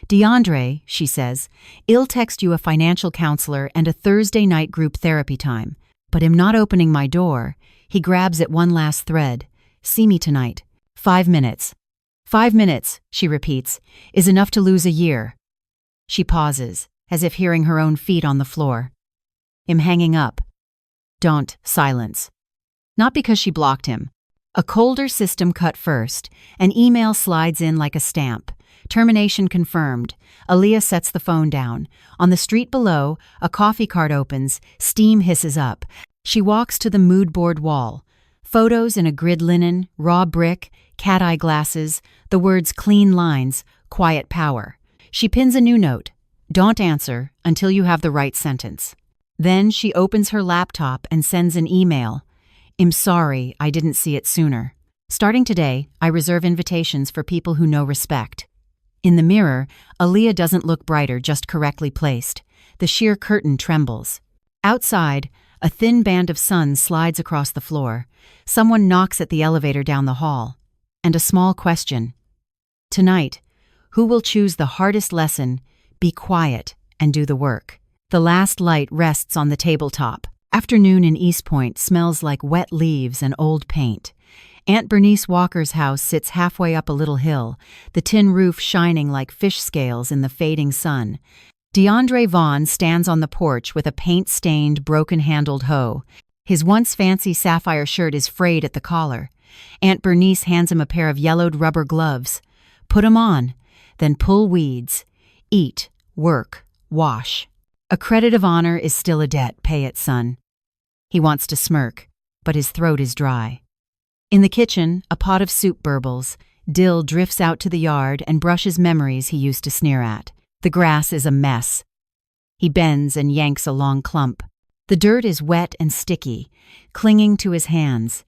DeAndre, she says, I'll text you a financial counselor and a Thursday night group therapy time. But I'm not opening my door. He grabs at one last thread. See me tonight. 5 minutes. 5 minutes, she repeats, is enough to lose a year. She pauses, as if hearing her own feet on the floor. I'm hanging up. Don't, silence. Not because she blocked him. A colder system cut first. An email slides in like a stamp. Termination confirmed. Aaliyah sets the phone down. On the street below, a coffee cart opens. Steam hisses up. She walks to the mood board wall. Photos in a grid linen, raw brick, cat-eye glasses, the words clean lines, quiet power. She pins a new note. Don't answer until you have the right sentence. Then she opens her laptop and sends an email. I'm sorry I didn't see it sooner. Starting today, I reserve invitations for people who know respect. In the mirror, Aaliyah doesn't look brighter, just correctly placed. The sheer curtain trembles. Outside, a thin band of sun slides across the floor. Someone knocks at the elevator down the hall. And a small question. Tonight, who will choose the hardest lesson, be quiet, and do the work? The last light rests on the tabletop. Afternoon in East Point smells like wet leaves and old paint. Aunt Bernice Walker's house sits halfway up a little hill, the tin roof shining like fish scales in the fading sun. DeAndre Vaughn stands on the porch with a paint-stained, broken-handled hoe. His once fancy sapphire shirt is frayed at the collar. Aunt Bernice hands him a pair of yellowed rubber gloves. Put 'em on, then pull weeds. Eat, work, wash. A credit of honor is still a debt, pay it, son. He wants to smirk, but his throat is dry. In the kitchen, a pot of soup burbles. Dill drifts out to the yard and brushes memories he used to sneer at. The grass is a mess. He bends and yanks a long clump. The dirt is wet and sticky, clinging to his hands.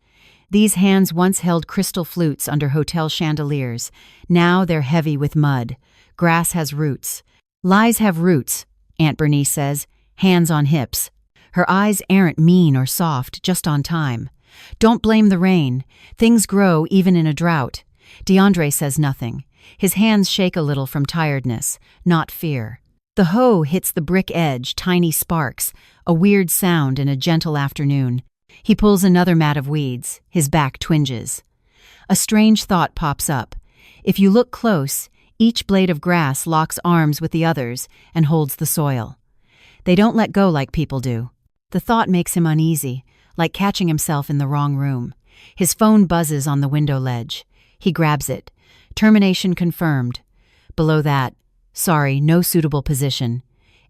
These hands once held crystal flutes under hotel chandeliers. Now they're heavy with mud. Grass has roots. Lies have roots, Aunt Bernice says, hands on hips. Her eyes aren't mean or soft, just on time. Don't blame the rain. Things grow even in a drought. DeAndre says nothing. His hands shake a little from tiredness, not fear. The hoe hits the brick edge, tiny sparks, a weird sound in a gentle afternoon. He pulls another mat of weeds. His back twinges. A strange thought pops up. If you look close, each blade of grass locks arms with the others and holds the soil. They don't let go like people do. The thought makes him uneasy, like catching himself in the wrong room. His phone buzzes on the window ledge. He grabs it. Termination confirmed. Below that, sorry, no suitable position.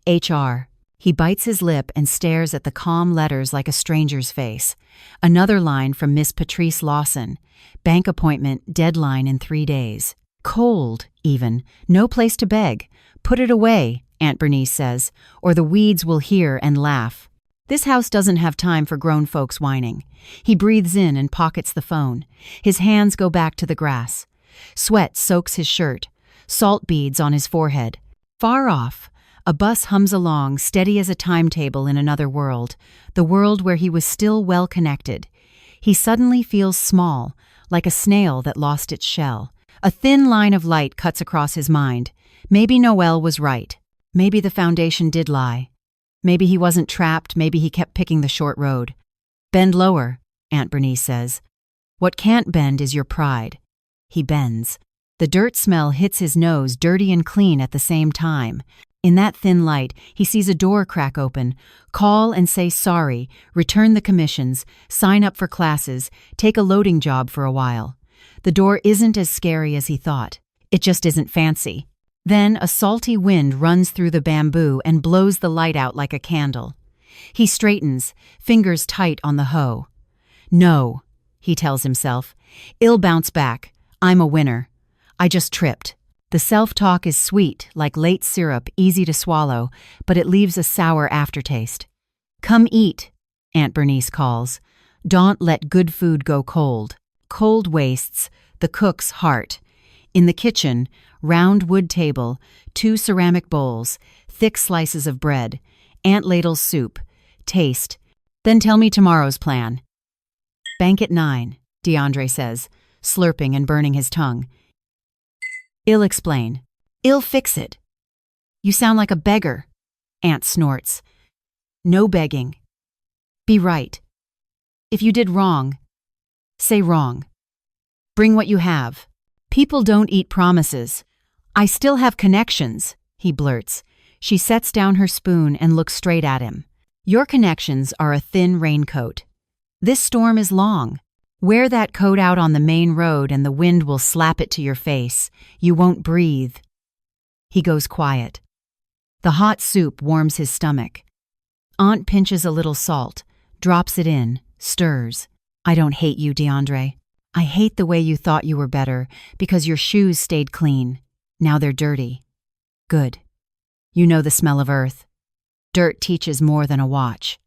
HR. He bites his lip and stares at the calm letters like a stranger's face. Another line from Miss Patrice Lawson. Bank appointment, deadline in 3 days. Cold, even. No place to beg. Put it away, Aunt Bernice says, or the weeds will hear and laugh. This house doesn't have time for grown folks whining. He breathes in and pockets the phone. His hands go back to the grass. Sweat soaks his shirt. Salt beads on his forehead. Far off, a bus hums along, steady as a timetable in another world, the world where he was still well connected. He suddenly feels small, like a snail that lost its shell. A thin line of light cuts across his mind. Maybe Noelle was right. Maybe the foundation did lie. Maybe he wasn't trapped, maybe he kept picking the short road. Bend lower, Aunt Bernice says. What can't bend is your pride. He bends. The dirt smell hits his nose, dirty and clean at the same time. In that thin light, he sees a door crack open. Call and say sorry, return the commissions, sign up for classes, take a loading job for a while. The door isn't as scary as he thought. It just isn't fancy. Then a salty wind runs through the bamboo and blows the light out like a candle. He straightens, fingers tight on the hoe. No, he tells himself. I'll bounce back. I'm a winner. I just tripped. The self-talk is sweet, like late syrup, easy to swallow, but it leaves a sour aftertaste. Come eat, Aunt Bernice calls. Don't let good food go cold. Cold wastes the cook's heart. In the kitchen, round wood table, 2 ceramic bowls, thick slices of bread, Aunt ladles soup. Taste. Then tell me tomorrow's plan. Bank at 9, DeAndre says, slurping and burning his tongue. I'll explain. I'll fix it. You sound like a beggar, Aunt snorts. No begging. Be right. If you did wrong, say wrong. Bring what you have. People don't eat promises. I still have connections, he blurts. She sets down her spoon and looks straight at him. Your connections are a thin raincoat. This storm is long. Wear that coat out on the main road and the wind will slap it to your face. You won't breathe. He goes quiet. The hot soup warms his stomach. Aunt pinches a little salt, drops it in, stirs. I don't hate you, DeAndre. I hate the way you thought you were better because your shoes stayed clean. Now they're dirty. Good. You know the smell of earth. Dirt teaches more than a watch.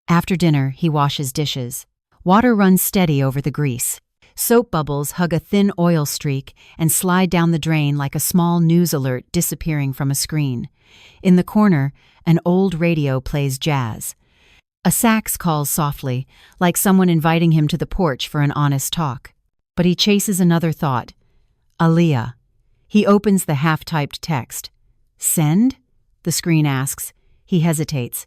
After dinner, he washes dishes. Water runs steady over the grease. Soap bubbles hug a thin oil streak and slide down the drain like a small news alert disappearing from a screen. In the corner, an old radio plays jazz. A sax calls softly, like someone inviting him to the porch for an honest talk. But he chases another thought. Aaliyah. He opens the half-typed text. Send? The screen asks. He hesitates.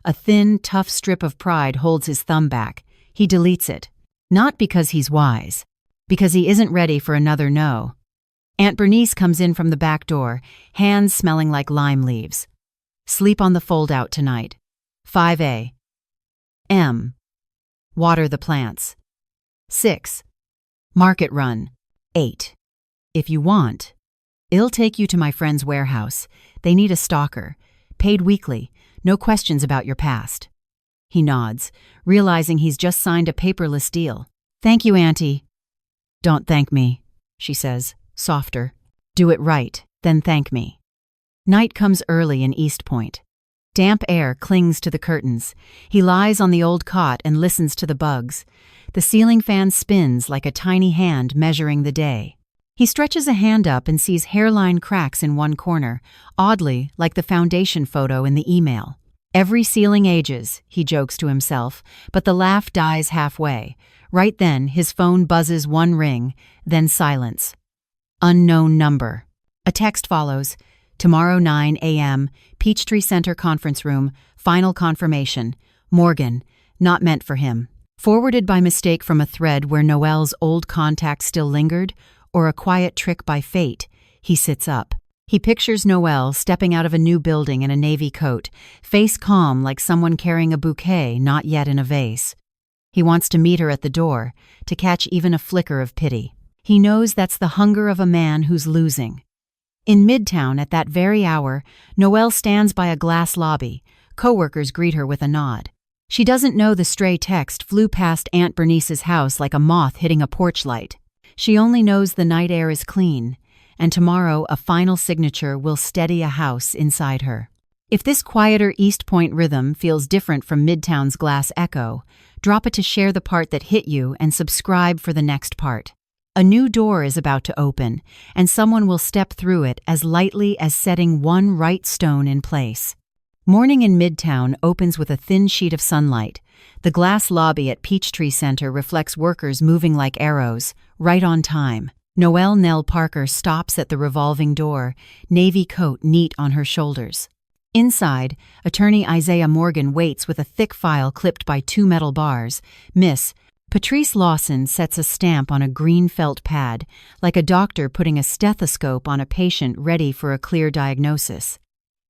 A thin, tough strip of pride holds his thumb back. He deletes it. Not because he's wise. Because he isn't ready for another no. Aunt Bernice comes in from the back door, hands smelling like lime leaves. Sleep on the fold-out tonight. 5 a.m. Water the plants. 6. Market run. 8. If you want, I'll take you to my friend's warehouse. They need a stalker. Paid weekly. No questions about your past. He nods, realizing he's just signed a paperless deal. Thank you, Auntie. Don't thank me, she says, softer. Do it right, then thank me. Night comes early in East Point. Damp air clings to the curtains. He lies on the old cot and listens to the bugs. The ceiling fan spins like a tiny hand measuring the day. He stretches a hand up and sees hairline cracks in one corner, oddly like the foundation photo in the email. Every ceiling ages, he jokes to himself, but the laugh dies halfway. Right then, his phone buzzes one ring, then silence. Unknown number. A text follows. Tomorrow 9 a.m., Peachtree Center conference room, final confirmation. Morgan, not meant for him. Forwarded by mistake from a thread where Noelle's old contact still lingered, or a quiet trick by fate, he sits up. He pictures Noelle stepping out of a new building in a navy coat, face calm like someone carrying a bouquet not yet in a vase. He wants to meet her at the door, to catch even a flicker of pity. He knows that's the hunger of a man who's losing. In Midtown at that very hour, Noelle stands by a glass lobby. Coworkers greet her with a nod. She doesn't know the stray text flew past Aunt Bernice's house like a moth hitting a porch light. She only knows the night air is clean, and tomorrow a final signature will steady a house inside her. If this quieter East Point rhythm feels different from Midtown's glass echo, drop it to share the part that hit you and subscribe for the next part. A new door is about to open, and someone will step through it as lightly as setting one right stone in place. Morning in Midtown opens with a thin sheet of sunlight. The glass lobby at Peachtree Center reflects workers moving like arrows, right on time. Noelle Nell Parker stops at the revolving door, navy coat neat on her shoulders. Inside, attorney Isaiah Morgan waits with a thick file clipped by 2 metal bars. Miss Patrice Lawson sets a stamp on a green felt pad, like a doctor putting a stethoscope on a patient ready for a clear diagnosis.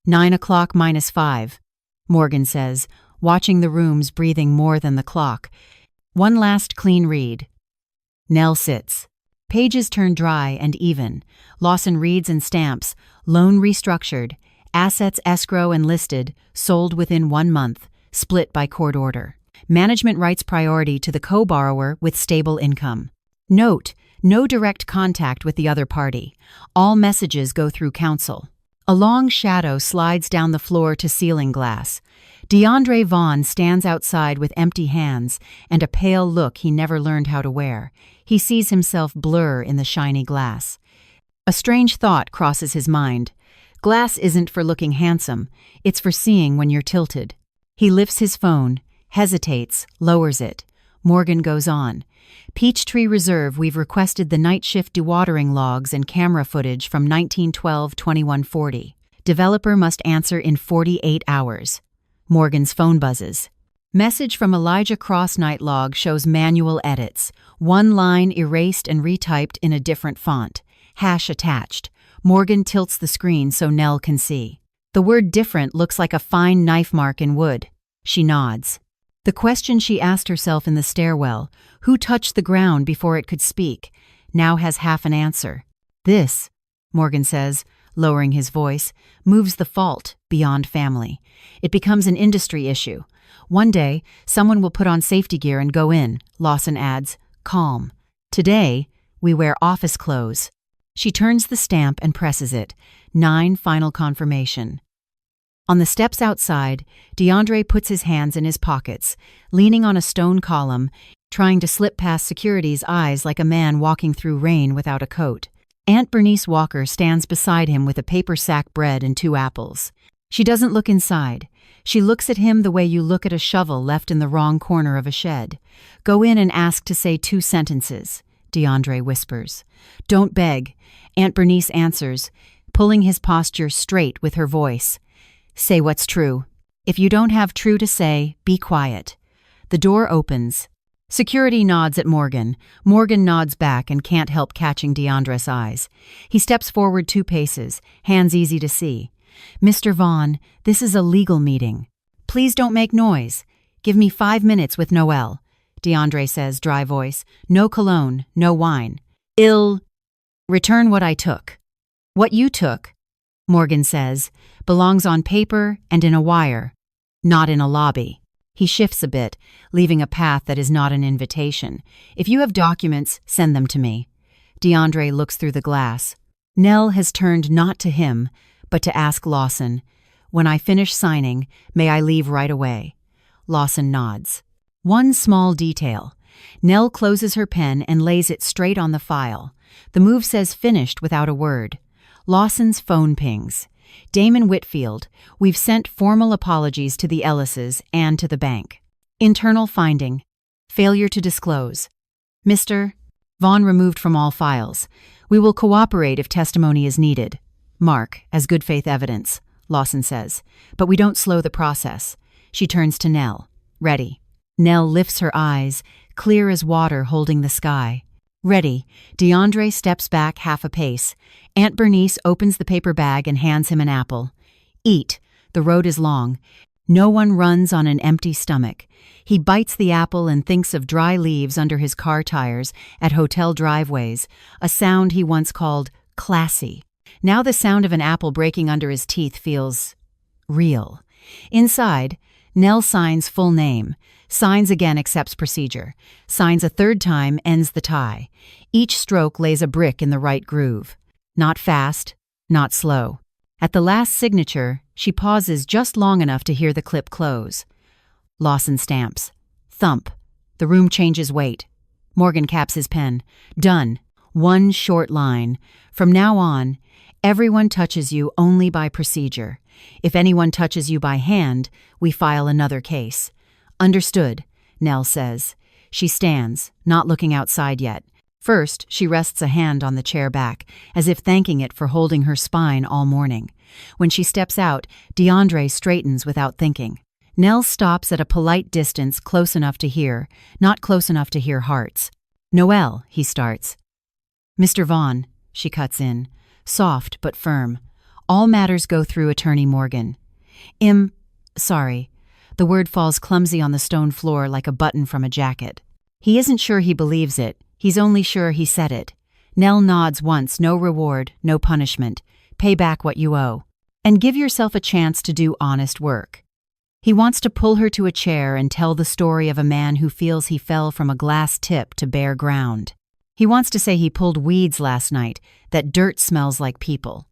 9:05, Morgan says, watching the rooms breathing more than the clock. One last clean read. Nell sits. Pages turn dry and even. Lawson reads and stamps. Loan restructured. Assets escrow and listed. Sold within 1 month. Split by court order. Management rights priority to the co-borrower with stable income. Note, no direct contact with the other party. All messages go through counsel. A long shadow slides down the floor to ceiling glass. DeAndre Vaughn stands outside with empty hands and a pale look he never learned how to wear. He sees himself blur in the shiny glass. A strange thought crosses his mind. Glass isn't for looking handsome. It's for seeing when you're tilted. He lifts his phone, hesitates, lowers it. Morgan goes on. Peachtree Reserve, we've requested the night shift dewatering logs and camera footage from 1912-2140. Developer must answer in 48 hours. Morgan's phone buzzes. Message from Elijah Cross night log shows manual edits. One line erased and retyped in a different font. Hash attached. Morgan tilts the screen so Nell can see. The word different looks like a fine knife mark in wood. She nods. The question she asked herself in the stairwell, who touched the ground before it could speak, now has half an answer. This, Morgan says, lowering his voice, moves the fault beyond family. It becomes an industry issue. One day, someone will put on safety gear and go in, Lawson adds, calm. Today, we wear office clothes. She turns the stamp and presses it. 9 final confirmation. On the steps outside, DeAndre puts his hands in his pockets, leaning on a stone column, trying to slip past security's eyes like a man walking through rain without a coat. Aunt Bernice Walker stands beside him with a paper sack bread and 2 apples. She doesn't look inside. She looks at him the way you look at a shovel left in the wrong corner of a shed. Go in and ask to say 2 sentences, DeAndre whispers. Don't beg, Aunt Bernice answers, pulling his posture straight with her voice. Say what's true. If you don't have true to say, be quiet. The door opens. Security nods at Morgan. Morgan nods back and can't help catching DeAndre's eyes. He steps forward 2 paces, hands easy to see. Mr. Vaughn, this is a legal meeting. Please don't make noise. Give me 5 minutes with Noelle. DeAndre says, dry voice. No cologne, no wine. Return what I took. What you took, Morgan says, belongs on paper and in a wire, not in a lobby. He shifts a bit, leaving a path that is not an invitation. If you have documents, send them to me. DeAndre looks through the glass. Nell has turned not to him, but to ask Lawson, when I finish signing, may I leave right away? Lawson nods. One small detail. Nell closes her pen and lays it straight on the file. The move says finished without a word. Lawson's phone pings. Damon Whitfield, we've sent formal apologies to the Ellises and to the bank. Internal finding. Failure to disclose. Mr. Vaughn removed from all files. We will cooperate if testimony is needed. Mark, as good faith evidence, Lawson says. But we don't slow the process. She turns to Nell. Ready. Nell lifts her eyes, clear as water holding the sky. Ready. DeAndre steps back half a pace. Aunt Bernice opens the paper bag and hands him an apple. Eat. The road is long. No one runs on an empty stomach. He bites the apple and thinks of dry leaves under his car tires at hotel driveways, a sound he once called classy. Now the sound of an apple breaking under his teeth feels real. Inside, Nell signs full name. Signs again, accepts procedure. Signs a third time, ends the tie. Each stroke lays a brick in the right groove. Not fast, not slow. At the last signature, she pauses just long enough to hear the clip close. Lawson stamps. Thump. The room changes weight. Morgan caps his pen. Done. One short line. From now on, everyone touches you only by procedure. If anyone touches you by hand, we file another case. Understood, Nell says. She stands, not looking outside yet. First, she rests a hand on the chair back, as if thanking it for holding her spine all morning. When she steps out, DeAndre straightens without thinking. Nell stops at a polite distance close enough to hear, not close enough to hear hearts. Noel, he starts. Mr. Vaughn, she cuts in, soft but firm. All matters go through Attorney Morgan. Sorry. The word falls clumsy on the stone floor like a button from a jacket. He isn't sure he believes it. He's only sure he said it. Nell nods once, no reward, no punishment. Pay back what you owe. And give yourself a chance to do honest work. He wants to pull her to a chair and tell the story of a man who feels he fell from a glass tip to bare ground. He wants to say he pulled weeds last night, that dirt smells like people.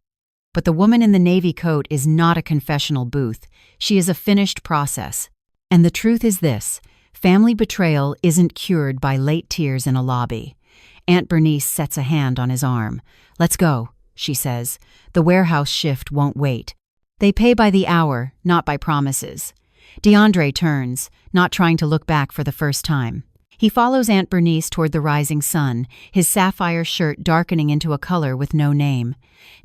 But the woman in the navy coat is not a confessional booth. She is a finished process. And the truth is this: family betrayal isn't cured by late tears in a lobby. Aunt Bernice sets a hand on his arm. Let's go, she says. The warehouse shift won't wait. They pay by the hour, not by promises. DeAndre turns, not trying to look back for the first time. He follows Aunt Bernice toward the rising sun, his sapphire shirt darkening into a color with no name.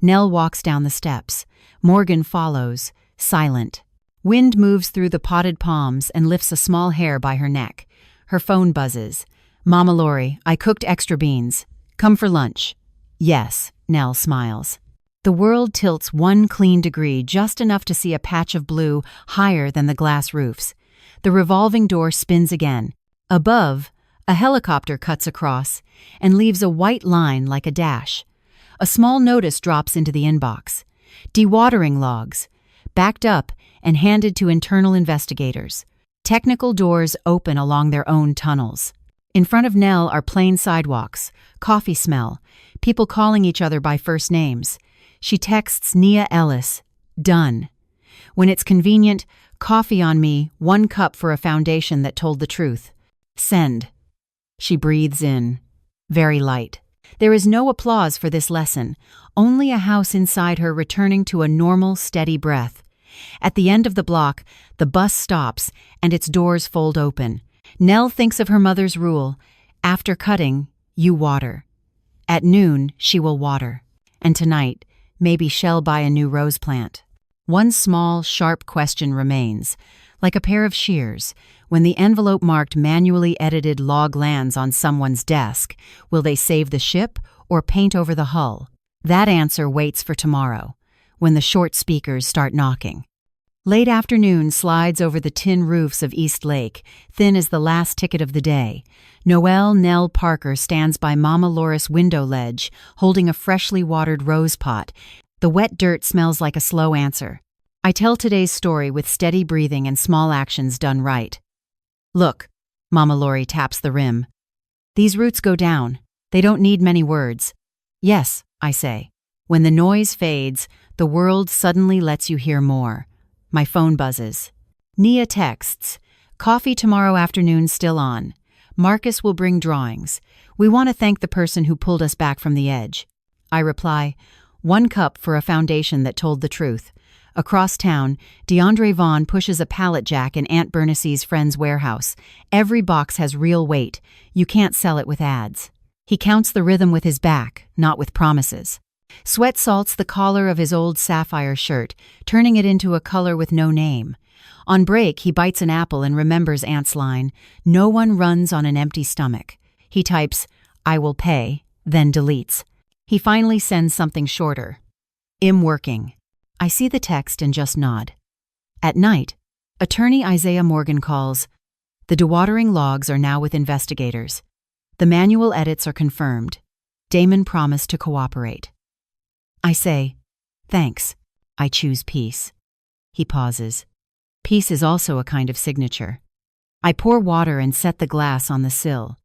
Nell walks down the steps. Morgan follows, silent. Wind moves through the potted palms and lifts a small hair by her neck. Her phone buzzes. Mama Lori, I cooked extra beans. Come for lunch. Yes, Nell smiles. The world tilts 1 clean degree, just enough to see a patch of blue higher than the glass roofs. The revolving door spins again. Above, a helicopter cuts across and leaves a white line like a dash. A small notice drops into the inbox. Dewatering logs, backed up and handed to internal investigators. Technical doors open along their own tunnels. In front of Nell are plain sidewalks, coffee smell, people calling each other by first names. She texts Nia Ellis, done. When it's convenient, coffee on me, 1 cup for a foundation that told the truth. Send. She breathes in, very light. There is no applause for this lesson, only a house inside her returning to a normal, steady breath. At the end of the block, the bus stops and its doors fold open. Nell thinks of her mother's rule: after cutting, you water. At noon, she will water. And tonight, maybe she'll buy a new rose plant. One small, sharp question remains. Like a pair of shears, when the envelope marked manually edited log lands on someone's desk, will they save the ship or paint over the hull? That answer waits for tomorrow, when the short speakers start knocking. Late afternoon slides over the tin roofs of East Lake, thin as the last ticket of the day. Noelle Nell Parker stands by Mama Loris' window ledge, holding a freshly watered rose pot. The wet dirt smells like a slow answer. I tell today's story with steady breathing and small actions done right. Look, Mama Lori taps the rim. These roots go down. They don't need many words. Yes, I say. When the noise fades, the world suddenly lets you hear more. My phone buzzes. Nia texts, "Coffee tomorrow afternoon still on. Marcus will bring drawings. We want to thank the person who pulled us back from the edge." I reply, "1 cup for a foundation that told the truth." Across town, DeAndre Vaughn pushes a pallet jack in Aunt Bernice's friend's warehouse. Every box has real weight. You can't sell it with ads. He counts the rhythm with his back, not with promises. Sweat salts the collar of his old sapphire shirt, turning it into a color with no name. On break, he bites an apple and remembers Aunt's line, "No one runs on an empty stomach." He types, "I will pay," then deletes. He finally sends something shorter. "I'm working." I see the text and just nod. At night, attorney Isaiah Morgan calls. The dewatering logs are now with investigators. The manual edits are confirmed. Damon promised to cooperate. I say, "Thanks. I choose peace." He pauses. Peace is also a kind of signature. I pour water and set the glass on the sill.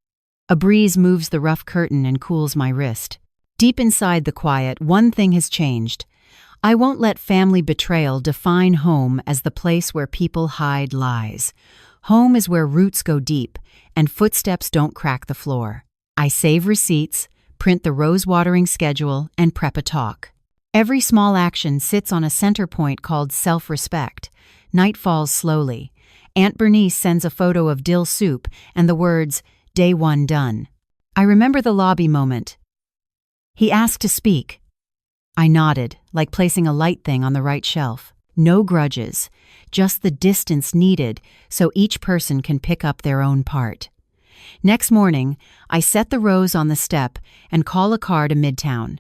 A breeze moves the rough curtain and cools my wrist. Deep inside the quiet, one thing has changed. I won't let family betrayal define home as the place where people hide lies. Home is where roots go deep and footsteps don't crack the floor. I save receipts, print the rose-watering schedule, and prep a talk. Every small action sits on a center point called self-respect. Night falls slowly. Aunt Bernice sends a photo of dill soup and the words, "Day 1 done." I remember the lobby moment. He asked to speak. I nodded, like placing a light thing on the right shelf. No grudges, just the distance needed so each person can pick up their own part. Next morning, I set the rose on the step and call a car to Midtown.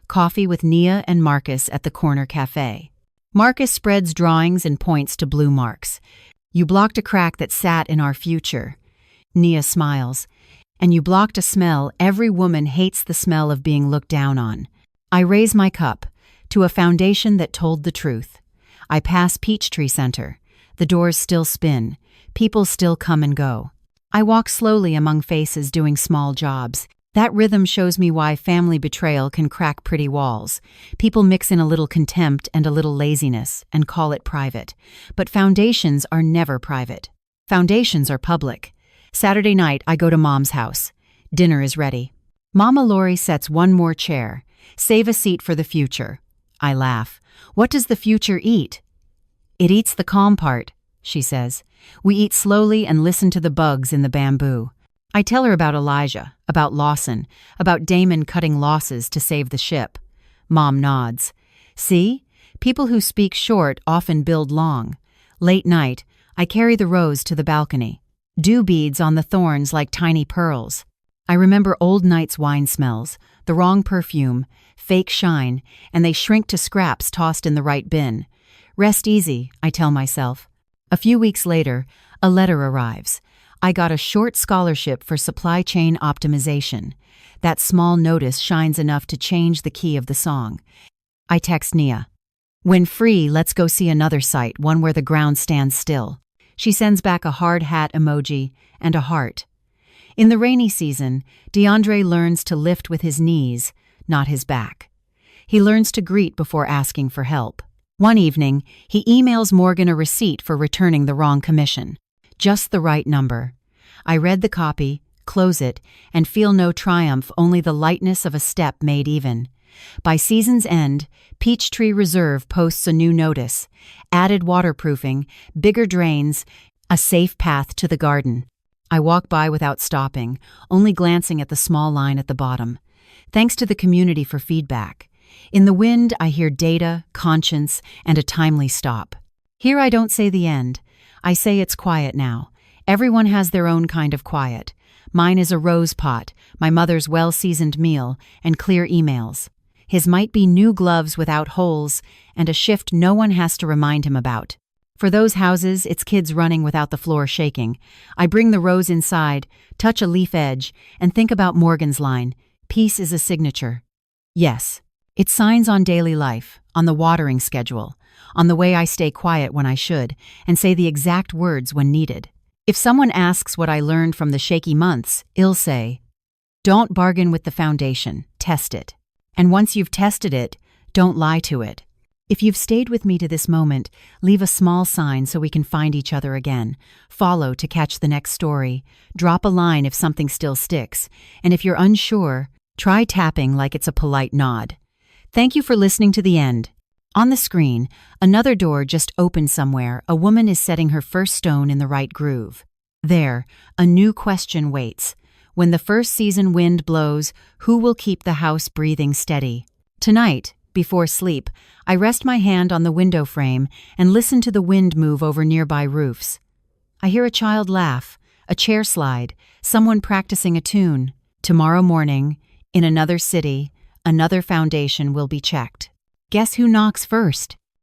Coffee with Nia and Marcus at the corner cafe. Marcus spreads drawings and points to blue marks. "You blocked a crack that sat in our future." Nia smiles. "And you blocked a smell. Every woman hates the smell of being looked down on." I raise my cup to a foundation that told the truth. I pass Peachtree Center. The doors still spin. People still come and go. I walk slowly among faces doing small jobs. That rhythm shows me why family betrayal can crack pretty walls. People mix in a little contempt and a little laziness and call it private. But foundations are never private. Foundations are public. Saturday night, I go to Mom's house. Dinner is ready. Mama Lori sets one more chair. "Save a seat for the future." I laugh. "What does the future eat?" "It eats the calm part," she says. "We eat slowly and listen to the bugs in the bamboo." I tell her about Elijah, about Lawson, about Damon cutting losses to save the ship. Mom nods. "See? People who speak short often build long." Late night, I carry the rose to the balcony. Dew beads on the thorns like tiny pearls. I remember old night's wine smells, the wrong perfume, fake shine, and they shrink to scraps tossed in the right bin. Rest easy, I tell myself. A few weeks later, a letter arrives. I got a short scholarship for supply chain optimization. That small notice shines enough to change the key of the song. I text Nia. "When free, let's go see another site, one where the ground stands still." She sends back a hard hat emoji and a heart. In the rainy season, DeAndre learns to lift with his knees, not his back. He learns to greet before asking for help. One evening, he emails Morgan a receipt for returning the wrong commission. Just the right number. I read the copy, close it, and feel no triumph, only the lightness of a step made even. By season's end, Peachtree Reserve posts a new notice. Added waterproofing, bigger drains, a safe path to the garden. I walk by without stopping, only glancing at the small line at the bottom. Thanks to the community for feedback. In the wind, I hear data, conscience, and a timely stop. Here I don't say the end. I say it's quiet now. Everyone has their own kind of quiet. Mine is a rose pot, my mother's well-seasoned meal, and clear emails. His might be new gloves without holes, and a shift no one has to remind him about. For those houses, it's kids running without the floor shaking. I bring the rose inside, touch a leaf edge, and think about Morgan's line, "Peace is a signature." Yes, it signs on daily life, on the watering schedule, on the way I stay quiet when I should, and say the exact words when needed. If someone asks what I learned from the shaky months, I'll say, don't bargain with the foundation, test it. And once you've tested it, don't lie to it. If you've stayed with me to this moment, leave a small sign so we can find each other again. Follow to catch the next story. Drop a line if something still sticks. And if you're unsure, try tapping like it's a polite nod. Thank you for listening to the end. On the screen, another door just opened somewhere. A woman is setting her first stone in the right groove. There, a new question waits. When the first season wind blows, who will keep the house breathing steady? Tonight, before sleep, I rest my hand on the window frame and listen to the wind move over nearby roofs. I hear a child laugh, a chair slide, someone practicing a tune. Tomorrow morning, in another city, another foundation will be checked. Guess who knocks first?